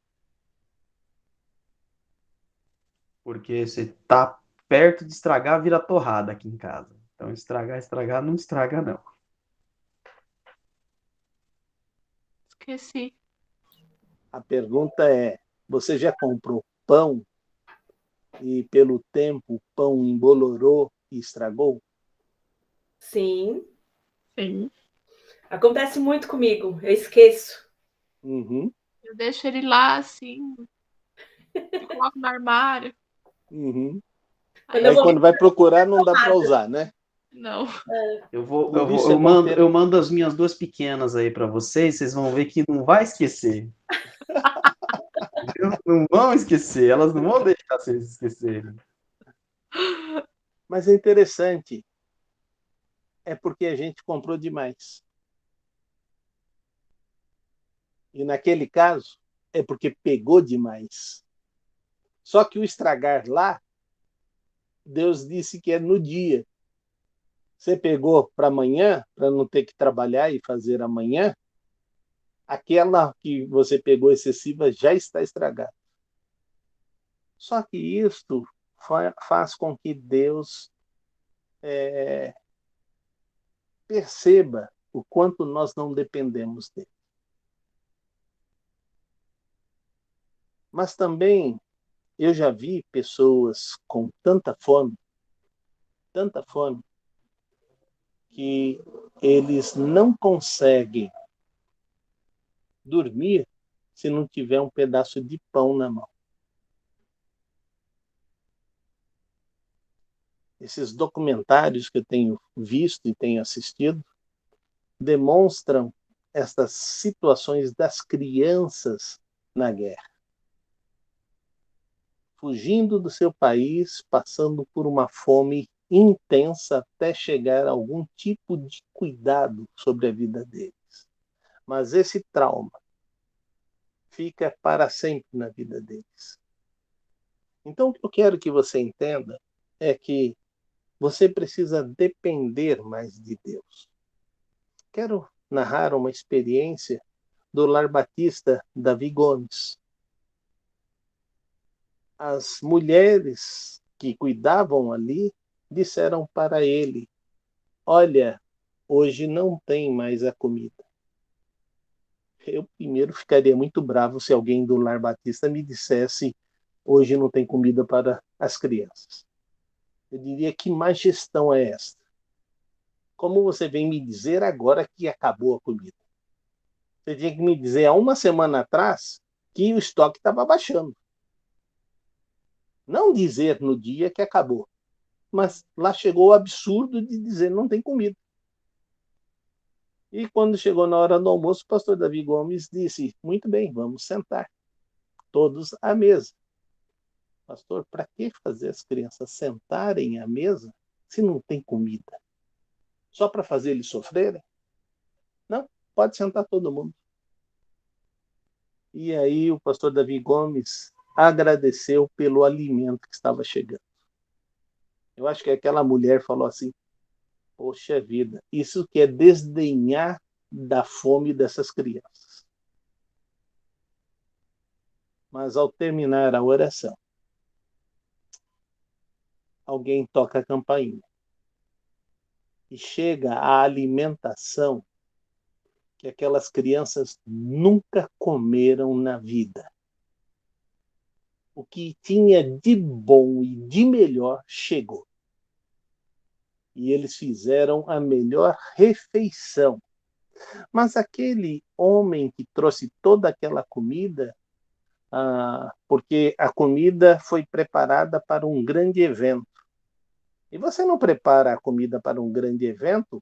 Porque você tá perto de estragar, vira torrada aqui em casa. Então, estragar, não estraga, não. Esqueci. A pergunta é: você já comprou pão e pelo tempo o pão embolorou e estragou? Sim, Sim. acontece muito comigo, eu esqueço. Uhum, Eu deixo ele lá, assim, eu coloco no armário. uhum. Aí Quando eu Aí eu vou quando fico. vai procurar não dá para tomada. usar, né? Não. Por isso é bom ter. Eu mando as minhas duas pequenas aí para vocês vão ver que não vai esquecer. Viu? Não vão esquecer, elas não vão deixar vocês esquecerem. Mas é interessante, é porque a gente comprou demais. E naquele caso, é porque pegou demais. Só que o estragar lá, Deus disse que é no dia. Você pegou para amanhã, para não ter que trabalhar e fazer amanhã, aquela que você pegou excessiva já está estragada. Só que isto faz com que Deus perceba o quanto nós não dependemos dele. Mas também eu já vi pessoas com tanta fome, que eles não conseguem dormir se não tiver um pedaço de pão na mão. Esses documentários que eu tenho visto e tenho assistido demonstram estas situações das crianças na guerra, fugindo do seu país, passando por uma fome intensa até chegar a algum tipo de cuidado sobre a vida deles. Mas esse trauma fica para sempre na vida deles. Então, o que eu quero que você entenda é que você precisa depender mais de Deus. Quero narrar uma experiência do Lar Batista Davi Gomes. As mulheres que cuidavam ali disseram para ele: olha, hoje não tem mais a comida. Eu primeiro ficaria muito bravo se alguém do Lar Batista me dissesse: hoje não tem comida para as crianças. Eu diria: que má gestão é esta? Como você vem me dizer agora que acabou a comida? Você tinha que me dizer há uma semana atrás que o estoque estava baixando. Não dizer no dia que acabou. Mas lá chegou o absurdo de dizer não tem comida. E quando chegou na hora do almoço, o pastor Davi Gomes disse: muito bem, vamos sentar, todos à mesa. Pastor, para que fazer as crianças sentarem à mesa se não tem comida? Só para fazer eles sofrerem? Não, pode sentar todo mundo. E aí o pastor Davi Gomes agradeceu pelo alimento que estava chegando. Eu acho que aquela mulher falou assim: poxa vida, isso que é desdenhar da fome dessas crianças. Mas ao terminar a oração, alguém toca a campainha e chega a alimentação que aquelas crianças nunca comeram na vida. O que tinha de bom e de melhor chegou. E eles fizeram a melhor refeição. Mas aquele homem que trouxe toda aquela comida, porque a comida foi preparada para um grande evento. E você não prepara a comida para um grande evento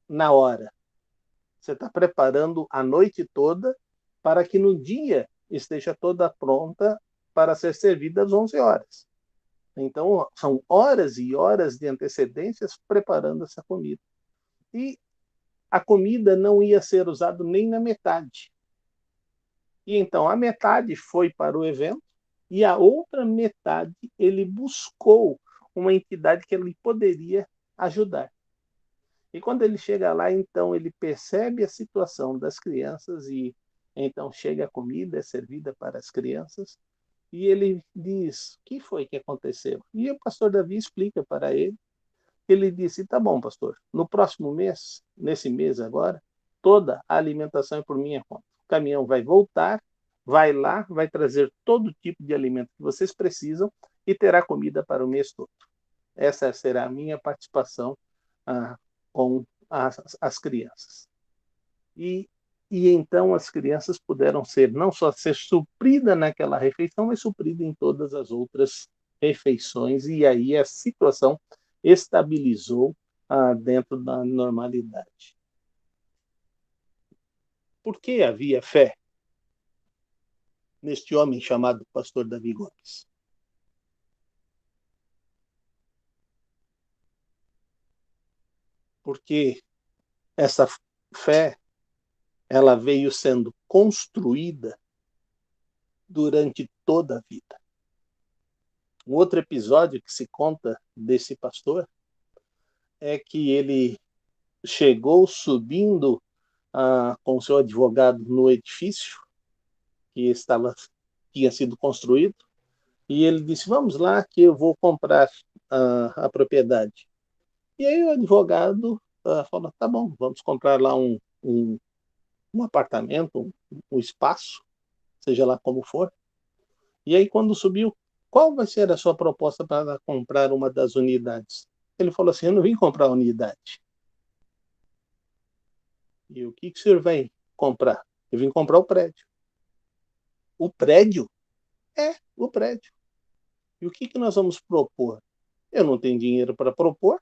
na hora. Você está preparando a noite toda para que no dia esteja toda pronta para ser servida às 11 horas. Então, são horas e horas de antecedências preparando essa comida. E a comida não ia ser usada nem na metade. E então, a metade foi para o evento e a outra metade ele buscou uma entidade que ele poderia ajudar. E quando ele chega lá, então ele percebe a situação das crianças e então chega a comida, é servida para as crianças e ele diz: o que foi que aconteceu? E o pastor Davi explica para ele Ele disse, tá bom, pastor, no próximo mês, nesse mês agora, toda a alimentação é por minha conta. O caminhão vai voltar, vai lá, vai trazer todo tipo de alimento que vocês precisam e terá comida para o mês todo. Essa será a minha participação com as crianças. E então as crianças puderam não só ser supridas naquela refeição, mas supridas em todas as outras refeições, e aí a situação estabilizou dentro da normalidade. Por que havia fé neste homem chamado pastor Davi Gomes? Porque essa fé ela veio sendo construída durante toda a vida. Um outro episódio que se conta desse pastor é que ele chegou subindo com seu advogado no edifício que tinha sido construído, e ele disse, vamos lá que eu vou comprar a propriedade. E aí o advogado falou, tá bom, vamos comprar lá um apartamento, um espaço, seja lá como for. E aí quando subiu, qual vai ser a sua proposta para comprar uma das unidades? Ele falou assim, eu não vim comprar a unidade. E o que o senhor vai comprar? Eu vim comprar o prédio. O prédio? O prédio. E o que nós vamos propor? Eu não tenho dinheiro para propor.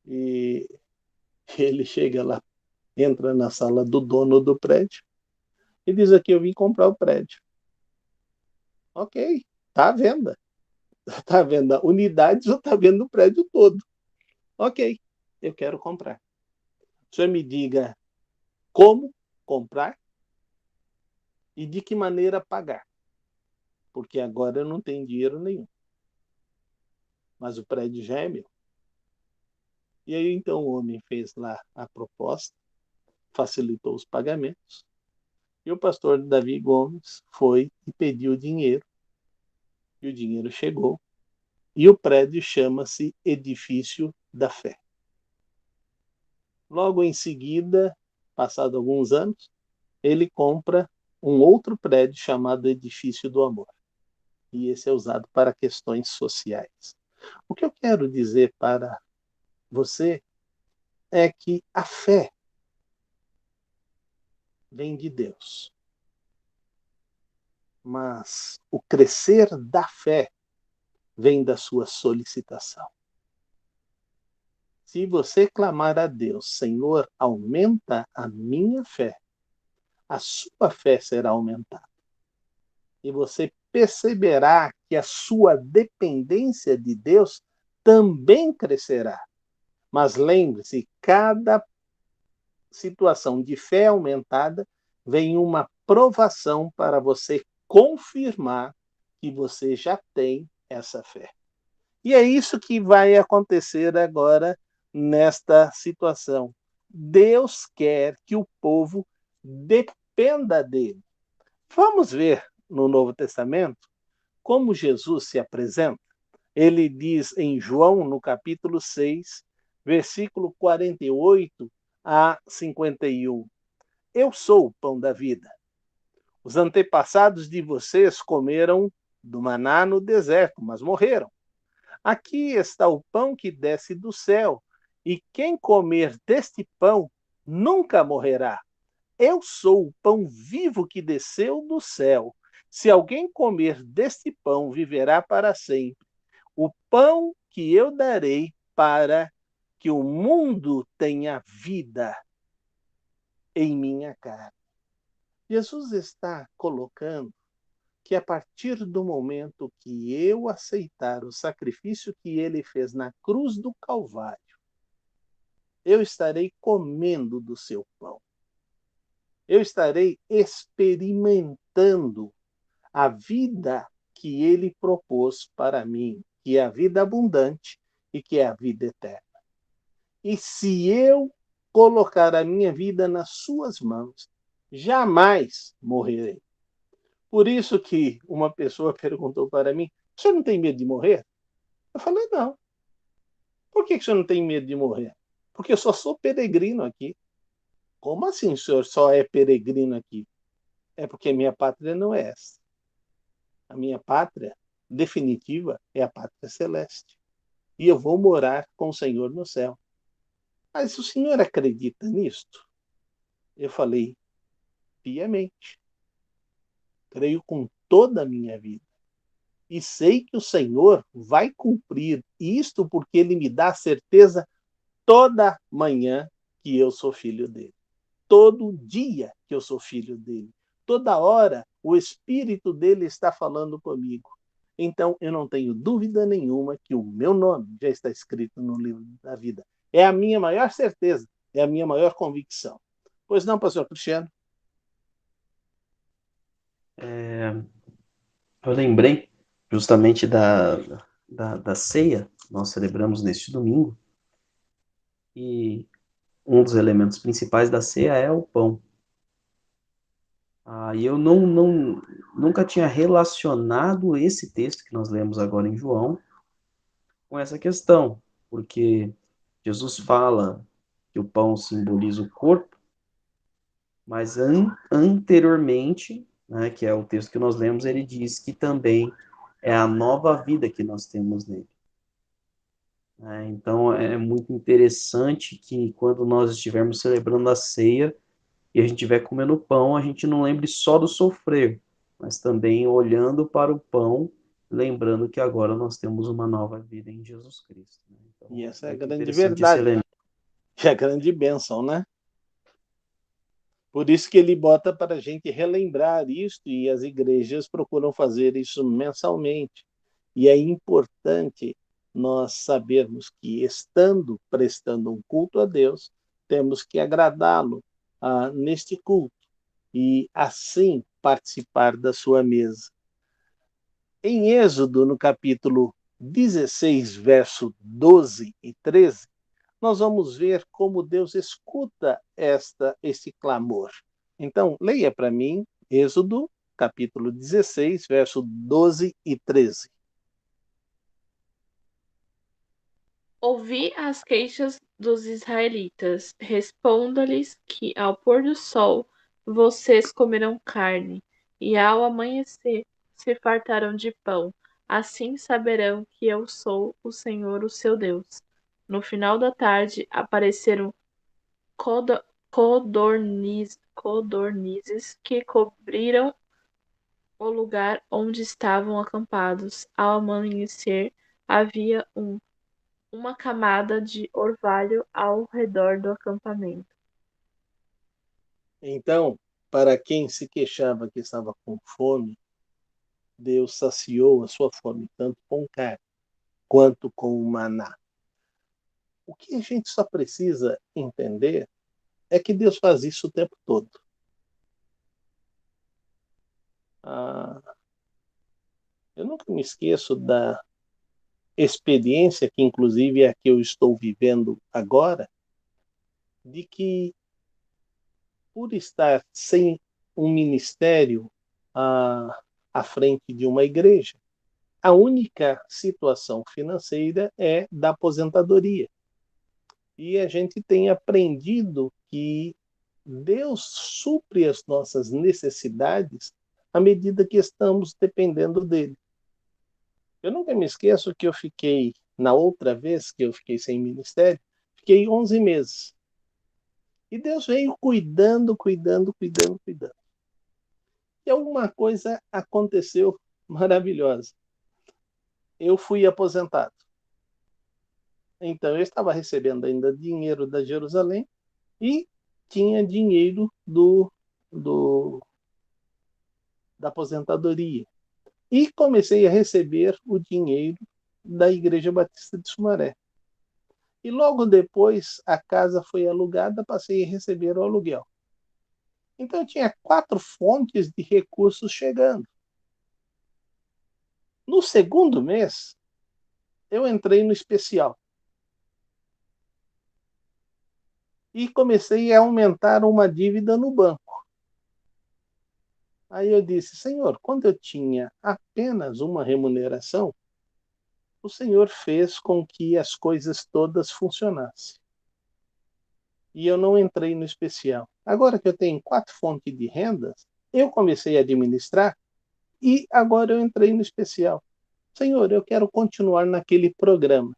E ele chega lá, entra na sala do dono do prédio e diz aqui, eu vim comprar o prédio. Ok, está à venda. Está à venda unidades ou está à venda o prédio todo? Ok, eu quero comprar. O senhor me diga como comprar e de que maneira pagar. Porque agora eu não tenho dinheiro nenhum. Mas o prédio já é meu. E aí então o homem fez lá a proposta, facilitou os pagamentos, e o pastor Davi Gomes foi e pediu dinheiro, e o dinheiro chegou, e o prédio chama-se Edifício da Fé. Logo em seguida, passado alguns anos, ele compra um outro prédio chamado Edifício do Amor. E esse é usado para questões sociais. O que eu quero dizer para você é que a fé vem de Deus. Mas o crescer da fé vem da sua solicitação. Se você clamar a Deus, Senhor, aumenta a minha fé, a sua fé será aumentada. E você perceberá que a sua dependência de Deus também crescerá. Mas lembre-se, cada situação de fé aumentada vem uma provação para você confirmar que você já tem essa fé. E é isso que vai acontecer agora nesta situação. Deus quer que o povo dependa dele. Vamos ver no Novo Testamento como Jesus se apresenta. Ele diz em João, no capítulo 6, versículo 48 a 51. Eu sou o pão da vida. Os antepassados de vocês comeram do maná no deserto, mas morreram. Aqui está o pão que desce do céu, e quem comer deste pão nunca morrerá. Eu sou o pão vivo que desceu do céu. Se alguém comer deste pão, viverá para sempre. O pão que eu darei para que o mundo tenha vida em minha carne. Jesus está colocando que a partir do momento que eu aceitar o sacrifício que ele fez na cruz do Calvário, eu estarei comendo do seu pão. Eu estarei experimentando a vida que ele propôs para mim, que é a vida abundante e que é a vida eterna. E se eu colocar a minha vida nas suas mãos, jamais morrerei. Por isso que uma pessoa perguntou para mim, o senhor não tem medo de morrer? Eu falei, não. Por que o senhor não tem medo de morrer? Porque eu só sou peregrino aqui. Como assim o senhor só é peregrino aqui? É porque minha pátria não é essa. A minha pátria definitiva é a pátria celeste. E eu vou morar com o Senhor no céu. Mas o senhor acredita nisto? Eu falei, piamente. Creio com toda a minha vida. E sei que o Senhor vai cumprir isto porque Ele me dá a certeza toda manhã que eu sou filho dele. Todo dia que eu sou filho dele. Toda hora o Espírito dele está falando comigo. Então eu não tenho dúvida nenhuma que o meu nome já está escrito no livro da vida. É a minha maior certeza, é a minha maior convicção. Pois não, pastor Cristiano? Eu lembrei justamente da ceia que nós celebramos neste domingo, e um dos elementos principais da ceia é o pão. E eu nunca tinha relacionado esse texto que nós lemos agora em João com essa questão, porque Jesus fala que o pão simboliza o corpo, mas anteriormente, né, que é o texto que nós lemos, ele diz que também é a nova vida que nós temos nele. Então, é muito interessante que quando nós estivermos celebrando a ceia e a gente estiver comendo pão, a gente não lembre só do sofrer, mas também olhando para o pão, lembrando que agora nós temos uma nova vida em Jesus Cristo. Então, E essa é a muito grande interessante esse verdade. elemento. É a grande bênção, né? Por isso que ele bota para a gente relembrar isso, e as igrejas procuram fazer isso mensalmente. E é importante nós sabermos que, estando prestando um culto a Deus, temos que agradá-lo neste culto e, assim, participar da sua mesa. Em Êxodo, no capítulo 16, verso 12 e 13, nós vamos ver como Deus escuta este clamor. Então, leia para mim Êxodo, capítulo 16, verso 12 e 13. Ouvi as queixas dos israelitas. Responda-lhes que ao pôr do sol vocês comerão carne, e ao amanhecer se fartarão de pão. Assim saberão que eu sou o Senhor, o seu Deus. No final da tarde apareceram codornizes que cobriram o lugar onde estavam acampados. Ao amanhecer havia uma camada de orvalho ao redor do acampamento. Então, para quem se queixava que estava com fome, Deus saciou a sua fome tanto com carne quanto com o maná. O que a gente só precisa entender é que Deus faz isso o tempo todo. Eu nunca me esqueço da experiência, que inclusive é a que eu estou vivendo agora, de que, por estar sem um ministério à frente de uma igreja, a única situação financeira é da aposentadoria. E a gente tem aprendido que Deus supre as nossas necessidades à medida que estamos dependendo dele. Eu nunca me esqueço que eu fiquei, na outra vez que eu fiquei sem ministério, fiquei 11 meses. E Deus veio cuidando. E alguma coisa aconteceu maravilhosa. Eu fui aposentado. Então, eu estava recebendo ainda dinheiro da Jerusalém e tinha dinheiro da aposentadoria. E comecei a receber o dinheiro da Igreja Batista de Sumaré. E logo depois, a casa foi alugada, passei a receber o aluguel. Então, eu tinha 4 fontes de recursos chegando. No segundo mês, eu entrei no especial. E comecei a aumentar uma dívida no banco. Aí eu disse, Senhor, quando eu tinha apenas uma remuneração, o o Senhor fez com que as coisas todas funcionassem. E eu não entrei no especial. Agora que eu tenho 4 fontes de rendas, eu comecei a administrar e agora eu entrei no especial. Senhor, eu quero continuar naquele programa.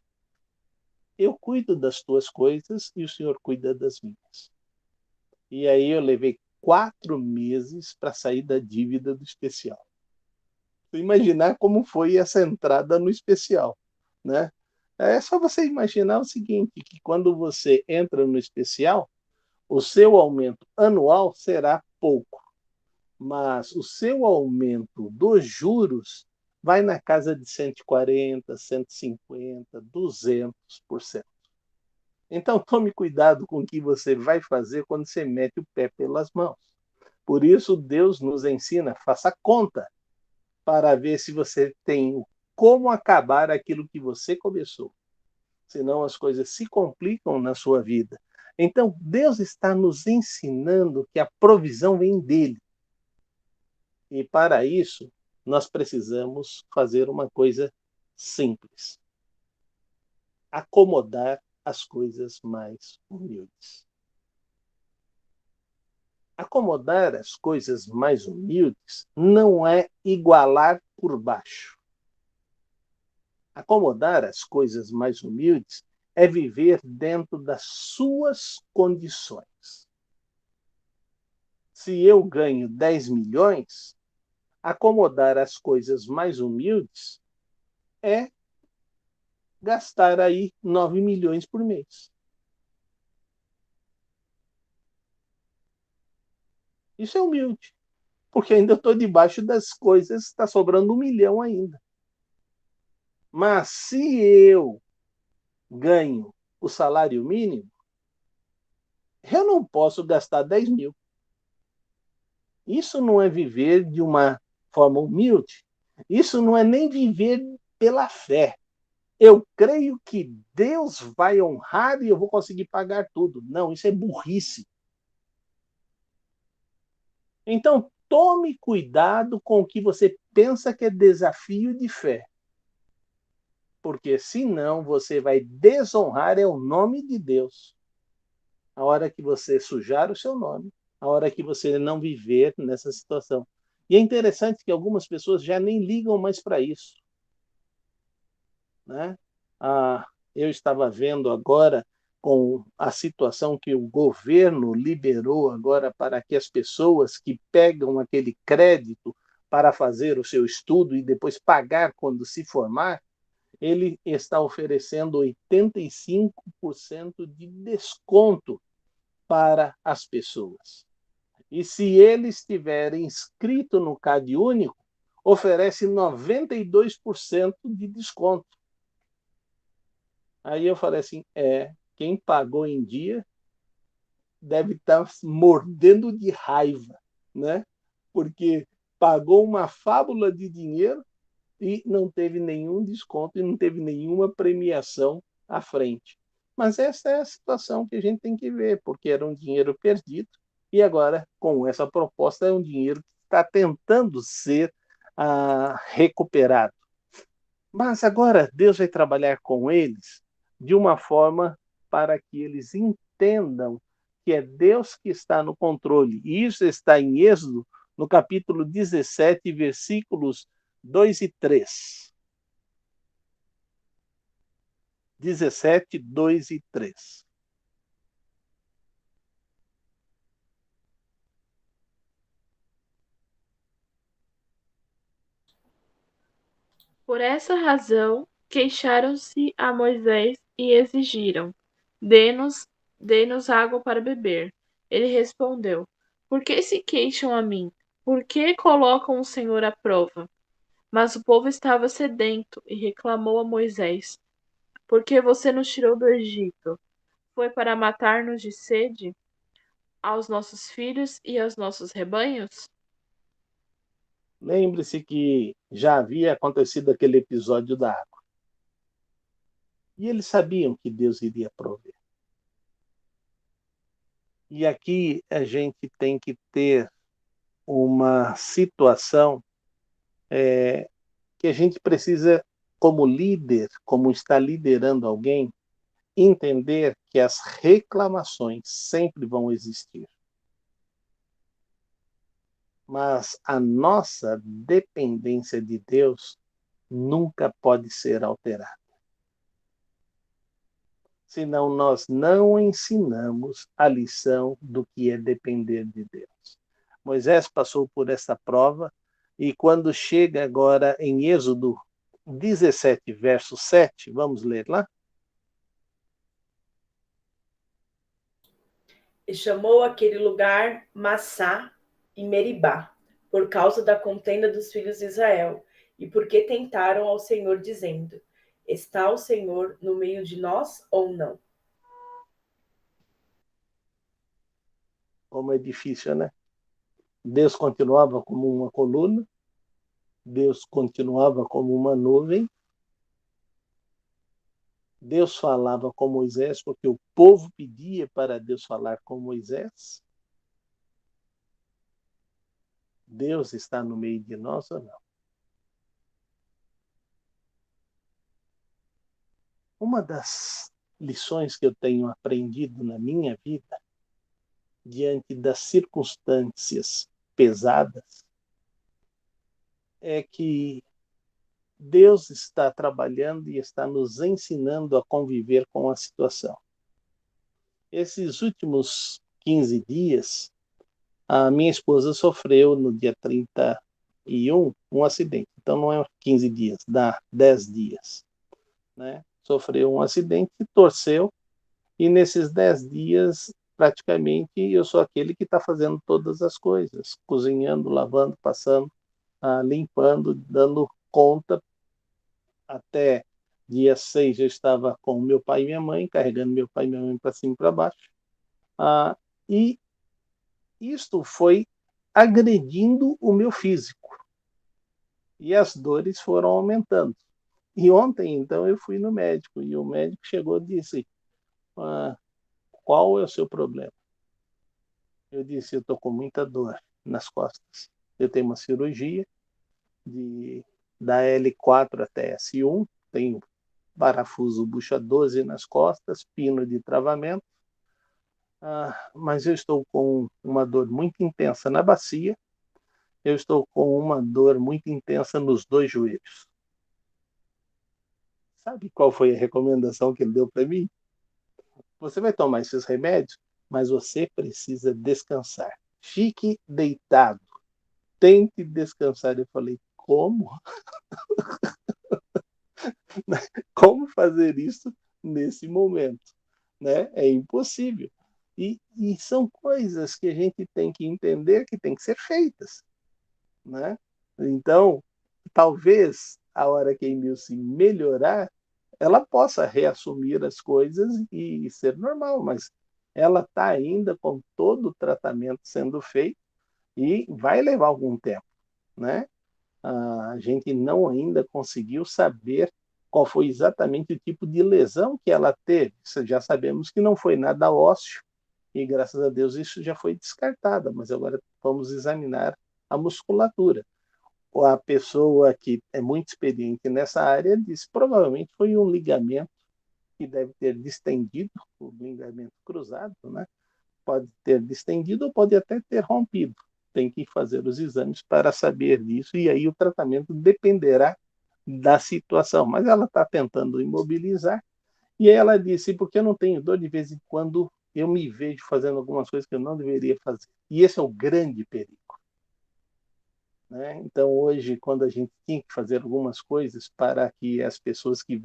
Eu cuido das tuas coisas e o Senhor cuida das minhas. E aí eu levei 4 meses para sair da dívida do especial. Imaginar como foi essa entrada no especial, né? É só você imaginar o seguinte, que quando você entra no especial, o seu aumento anual será pouco, mas o seu aumento dos juros vai na casa de 140, 150, 200%. Então tome cuidado com o que você vai fazer quando você mete o pé pelas mãos. Por isso Deus nos ensina, faça conta, para ver se você tem como acabar aquilo que você começou. Senão as coisas se complicam na sua vida. Então, Deus está nos ensinando que a provisão vem dele. E para isso, nós precisamos fazer uma coisa simples. Acomodar as coisas mais humildes. Acomodar as coisas mais humildes não é igualar por baixo. Acomodar as coisas mais humildes é viver dentro das suas condições. Se eu ganho 10 milhões, acomodar as coisas mais humildes é gastar aí 9 milhões por mês. Isso é humilde, porque ainda estou debaixo das coisas, está sobrando 1 milhão ainda. Mas se eu ganho o salário mínimo, eu não posso gastar 10 mil. Isso não é viver de uma forma humilde. Isso não é nem viver pela fé. Eu creio que Deus vai honrar e eu vou conseguir pagar tudo. Não, isso é burrice. Então, tome cuidado com o que você pensa que é desafio de fé. Porque senão você vai desonrar o nome de Deus. A hora que você sujar o seu nome, a hora que você não viver nessa situação. E é interessante que algumas pessoas já nem ligam mais para isso, né? Eu estava vendo agora com a situação que o governo liberou agora para que as pessoas que pegam aquele crédito para fazer o seu estudo e depois pagar quando se formar, ele está oferecendo 85% de desconto para as pessoas. E se ele estiver inscrito no CadÚnico, oferece 92% de desconto. Aí eu falei assim, quem pagou em dia deve estar mordendo de raiva, né? Porque pagou uma fábula de dinheiro e não teve nenhum desconto e não teve nenhuma premiação à frente. Mas essa é a situação que a gente tem que ver, porque era um dinheiro perdido e agora, com essa proposta, é um dinheiro que está tentando ser recuperado. Mas agora Deus vai trabalhar com eles de uma forma para que eles entendam que é Deus que está no controle. E isso está em Êxodo, no capítulo 17, versículos 2 e 3. 17, 2 e 3. Por essa razão, queixaram-se a Moisés e exigiram: dê-nos água para beber. Ele respondeu: Por que se queixam a mim? Por que colocam o Senhor à prova? Mas o povo estava sedento e reclamou a Moisés: Por que você nos tirou do Egito? Foi para matar-nos de sede? Aos nossos filhos e aos nossos rebanhos? Lembre-se que já havia acontecido aquele episódio da água. E eles sabiam que Deus iria prover. E aqui a gente tem que ter uma situação que a gente precisa como líder, como está liderando alguém, entender que as reclamações sempre vão existir. Mas a nossa dependência de Deus nunca pode ser alterada. Senão nós não ensinamos a lição do que é depender de Deus. Moisés passou por essa prova e quando chega agora em Êxodo 17, verso 7, vamos ler lá? E chamou aquele lugar Massá e Meribá, por causa da contenda dos filhos de Israel, e porque tentaram ao Senhor, dizendo: Está o Senhor no meio de nós ou não? Como é difícil, né? Deus continuava como uma coluna, Deus continuava como uma nuvem, Deus falava com Moisés, porque o povo pedia para Deus falar com Moisés. Deus está no meio de nós ou não? Uma das lições que eu tenho aprendido na minha vida, diante das circunstâncias pesadas, é que Deus está trabalhando e está nos ensinando a conviver com a situação. Esses últimos 15 dias, a minha esposa sofreu no dia 31 um acidente. Então não é 15 dias, dá 10 dias. Né? Sofreu um acidente, torceu, e nesses 10 dias, praticamente, eu sou aquele que está fazendo todas as coisas, cozinhando, lavando, passando, limpando, dando conta. Até dia 6 eu estava com meu pai e minha mãe, carregando meu pai e minha mãe para cima e para baixo. E isto foi agredindo o meu físico. E as dores foram aumentando. E ontem, então, eu fui no médico, e o médico chegou e disse, qual é o seu problema? Eu disse, eu estou com muita dor nas costas. Eu tenho uma cirurgia da L4 até S1, tenho parafuso bucha 12 nas costas, pino de travamento, mas eu estou com uma dor muito intensa na bacia, eu estou com uma dor muito intensa nos dois joelhos. Sabe qual foi a recomendação que ele deu para mim? Você vai tomar esses remédios, mas você precisa descansar. Fique deitado. Tente descansar. Eu falei, como? Como fazer isso nesse momento? Né? É impossível. E são coisas que a gente tem que entender que tem que ser feitas. Né? Então, talvez a hora que a Emilce melhorar, ela possa reassumir as coisas e ser normal, mas ela está ainda com todo o tratamento sendo feito e vai levar algum tempo, né? A gente não ainda conseguiu saber qual foi exatamente o tipo de lesão que ela teve. Já sabemos que não foi nada ósseo e, graças a Deus, isso já foi descartado, mas agora vamos examinar a musculatura. A pessoa que é muito experiente nessa área diz provavelmente foi um ligamento que deve ter distendido, o ligamento cruzado, né? Pode ter distendido ou pode até ter rompido. Tem que fazer os exames para saber disso e aí o tratamento dependerá da situação. Mas ela está tentando imobilizar e aí ela disse, porque eu não tenho dor, de vez em quando eu me vejo fazendo algumas coisas que eu não deveria fazer. E esse é o grande perigo. Né? Então, hoje, quando a gente tinha que fazer algumas coisas para que as pessoas que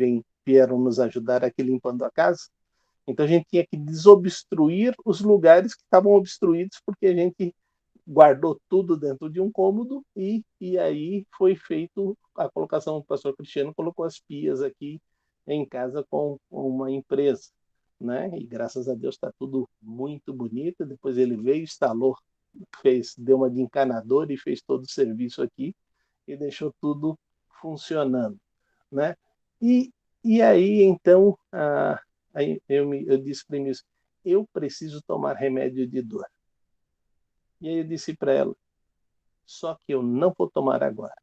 vieram nos ajudar aqui limpando a casa, então a gente tinha que desobstruir os lugares que estavam obstruídos, porque a gente guardou tudo dentro de um cômodo e aí foi feito a colocação. O pastor Cristiano colocou as pias aqui em casa com uma empresa. Né? E graças a Deus está tudo muito bonito. Depois ele veio, instalou, deu uma de encanador e fez todo o serviço aqui e deixou tudo funcionando, né? E aí então eu disse para mim, eu preciso tomar remédio de dor. E aí eu disse para ela, só que eu não vou tomar agora.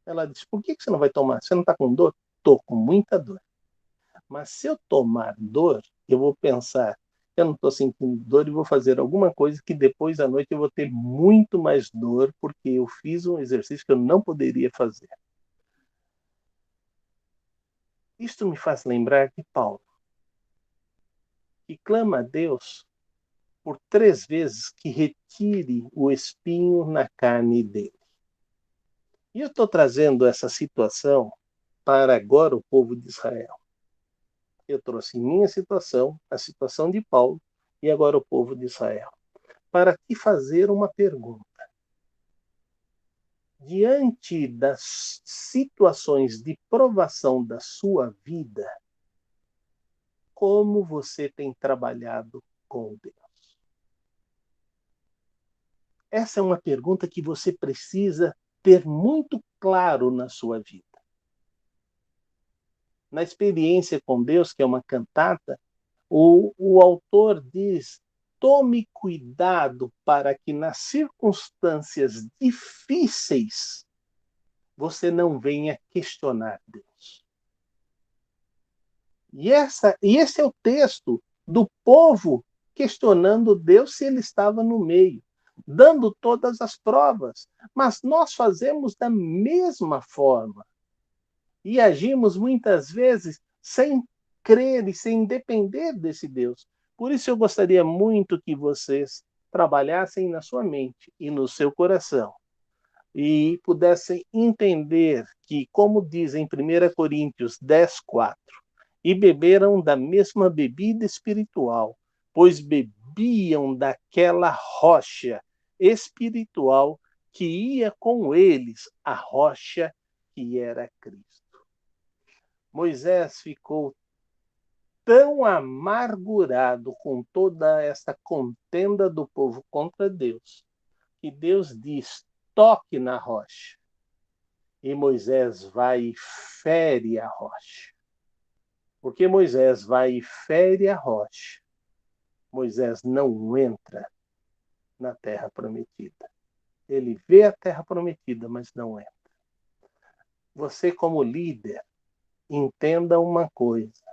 Ela disse, por que você não vai tomar? Você não está com dor? estou com muita dor. Mas se eu tomar dor, eu vou pensar, eu não estou sentindo dor e vou fazer alguma coisa que depois à noite eu vou ter muito mais dor, porque eu fiz um exercício que eu não poderia fazer. Isto me faz lembrar de Paulo, que clama a Deus por 3 vezes que retire o espinho na carne dele. E eu estou trazendo essa situação para agora o povo de Israel. Eu trouxe minha situação, a situação de Paulo, e agora o povo de Israel, para te fazer uma pergunta. Diante das situações de provação da sua vida, como você tem trabalhado com Deus? Essa é uma pergunta que você precisa ter muito claro na sua vida. Na experiência com Deus, que é uma cantata, o autor diz: tome cuidado para que nas circunstâncias difíceis você não venha questionar Deus. E esse é o texto do povo questionando Deus se ele estava no meio, dando todas as provas. Mas nós fazemos da mesma forma e agimos muitas vezes sem crer e sem depender desse Deus. Por isso eu gostaria muito que vocês trabalhassem na sua mente e no seu coração e pudessem entender que, como diz em 1 Coríntios 10:4, e beberam da mesma bebida espiritual, pois bebiam daquela rocha espiritual que ia com eles, a rocha que era Cristo. Moisés ficou tão amargurado com toda essa contenda do povo contra Deus, que Deus diz: toque na rocha. E Moisés vai e fere a rocha. Porque Moisés vai e fere a rocha, Moisés não entra na terra prometida. Ele vê a terra prometida, mas não entra. Você, como líder, entenda uma coisa: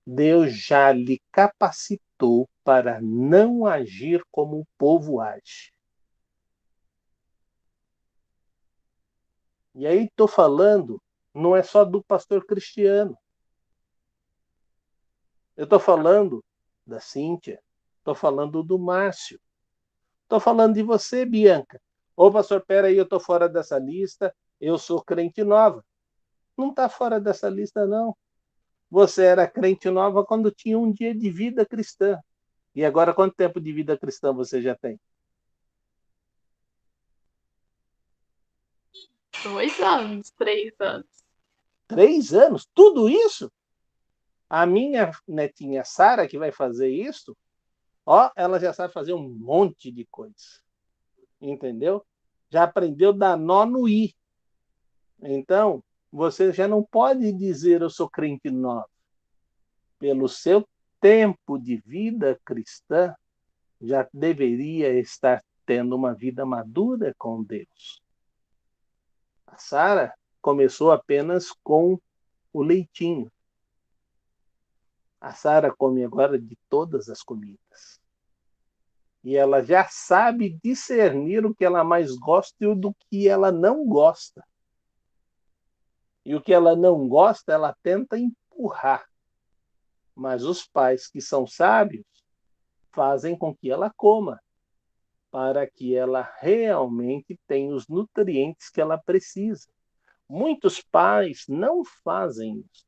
Deus já lhe capacitou para não agir como o povo age. E aí estou falando, não é só do pastor Cristiano. Eu estou falando da Cíntia, estou falando do Márcio, estou falando de você, Bianca. Ô, pastor, peraí, eu estou fora dessa lista, eu sou crente nova. Não está fora dessa lista, não. Você era crente nova quando tinha um dia de vida cristã. E agora, quanto tempo de vida cristã você já tem? 2 anos, 3 anos. 3 anos? Tudo isso? A minha netinha Sara, que vai fazer isso, ó, ela já sabe fazer um monte de coisa. Entendeu? Já aprendeu a dar nó no i. Então, você já não pode dizer eu sou crente nova. Pelo seu tempo de vida cristã, já deveria estar tendo uma vida madura com Deus. A Sara começou apenas com o leitinho. A Sara come agora de todas as comidas. E ela já sabe discernir o que ela mais gosta e do que ela não gosta. E o que ela não gosta, ela tenta empurrar. Mas os pais que são sábios fazem com que ela coma, para que ela realmente tenha os nutrientes que ela precisa. Muitos pais não fazem isso.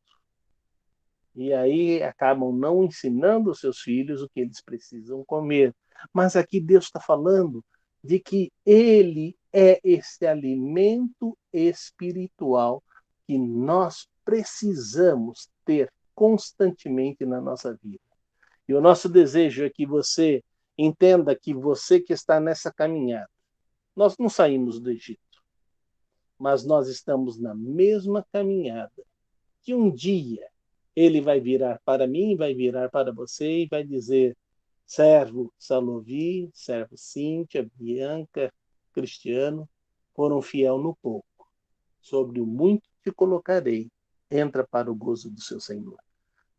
E aí acabam não ensinando os seus filhos o que eles precisam comer. Mas aqui Deus está falando de que Ele é esse alimento espiritual que nós precisamos ter constantemente na nossa vida. E o nosso desejo é que você entenda que você que está nessa caminhada, nós não saímos do Egito, mas nós estamos na mesma caminhada, que um dia ele vai virar para mim, vai virar para você e vai dizer: servo Salovi, servo Cíntia, Bianca, Cristiano, foram fiel no pouco. Sobre o muito te colocarei. entra para o gozo do seu Senhor.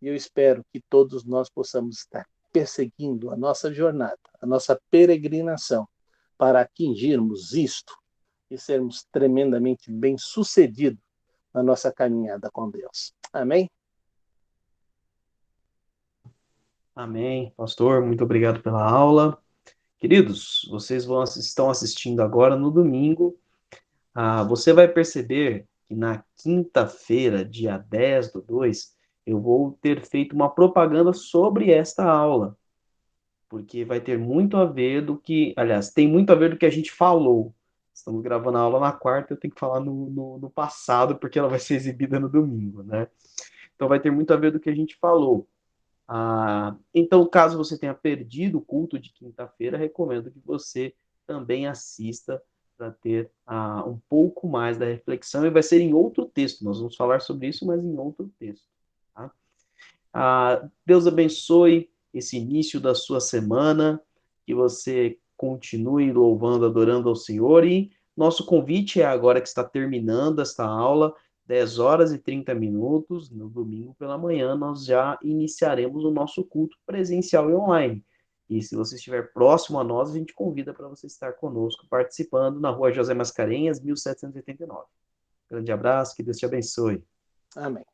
E eu espero que todos nós possamos estar perseguindo a nossa jornada, a nossa peregrinação, para atingirmos isto e sermos tremendamente bem-sucedidos na nossa caminhada com Deus. Amém? Amém. Pastor, muito obrigado pela aula. Queridos, vocês estão assistindo agora no domingo. Você vai perceber que na quinta-feira, dia 10/2, eu vou ter feito uma propaganda sobre esta aula, porque vai ter muito a ver aliás, tem muito a ver do que a gente falou. Estamos gravando a aula na quarta, eu tenho que falar no passado, porque ela vai ser exibida no domingo, né? Então vai ter muito a ver do que a gente falou. Então, caso você tenha perdido o culto de quinta-feira, recomendo que você também assista para ter um pouco mais da reflexão, e vai ser em outro texto. Nós vamos falar sobre isso, mas em outro texto. Tá? Deus abençoe esse início da sua semana, que você continue louvando, adorando ao Senhor, e nosso convite é agora que está terminando esta aula, 10h30, no domingo pela manhã, nós já iniciaremos o nosso culto presencial e online. E se você estiver próximo a nós, a gente convida para você estar conosco, participando na Rua José Mascarenhas, 1789. Grande abraço, que Deus te abençoe. Amém.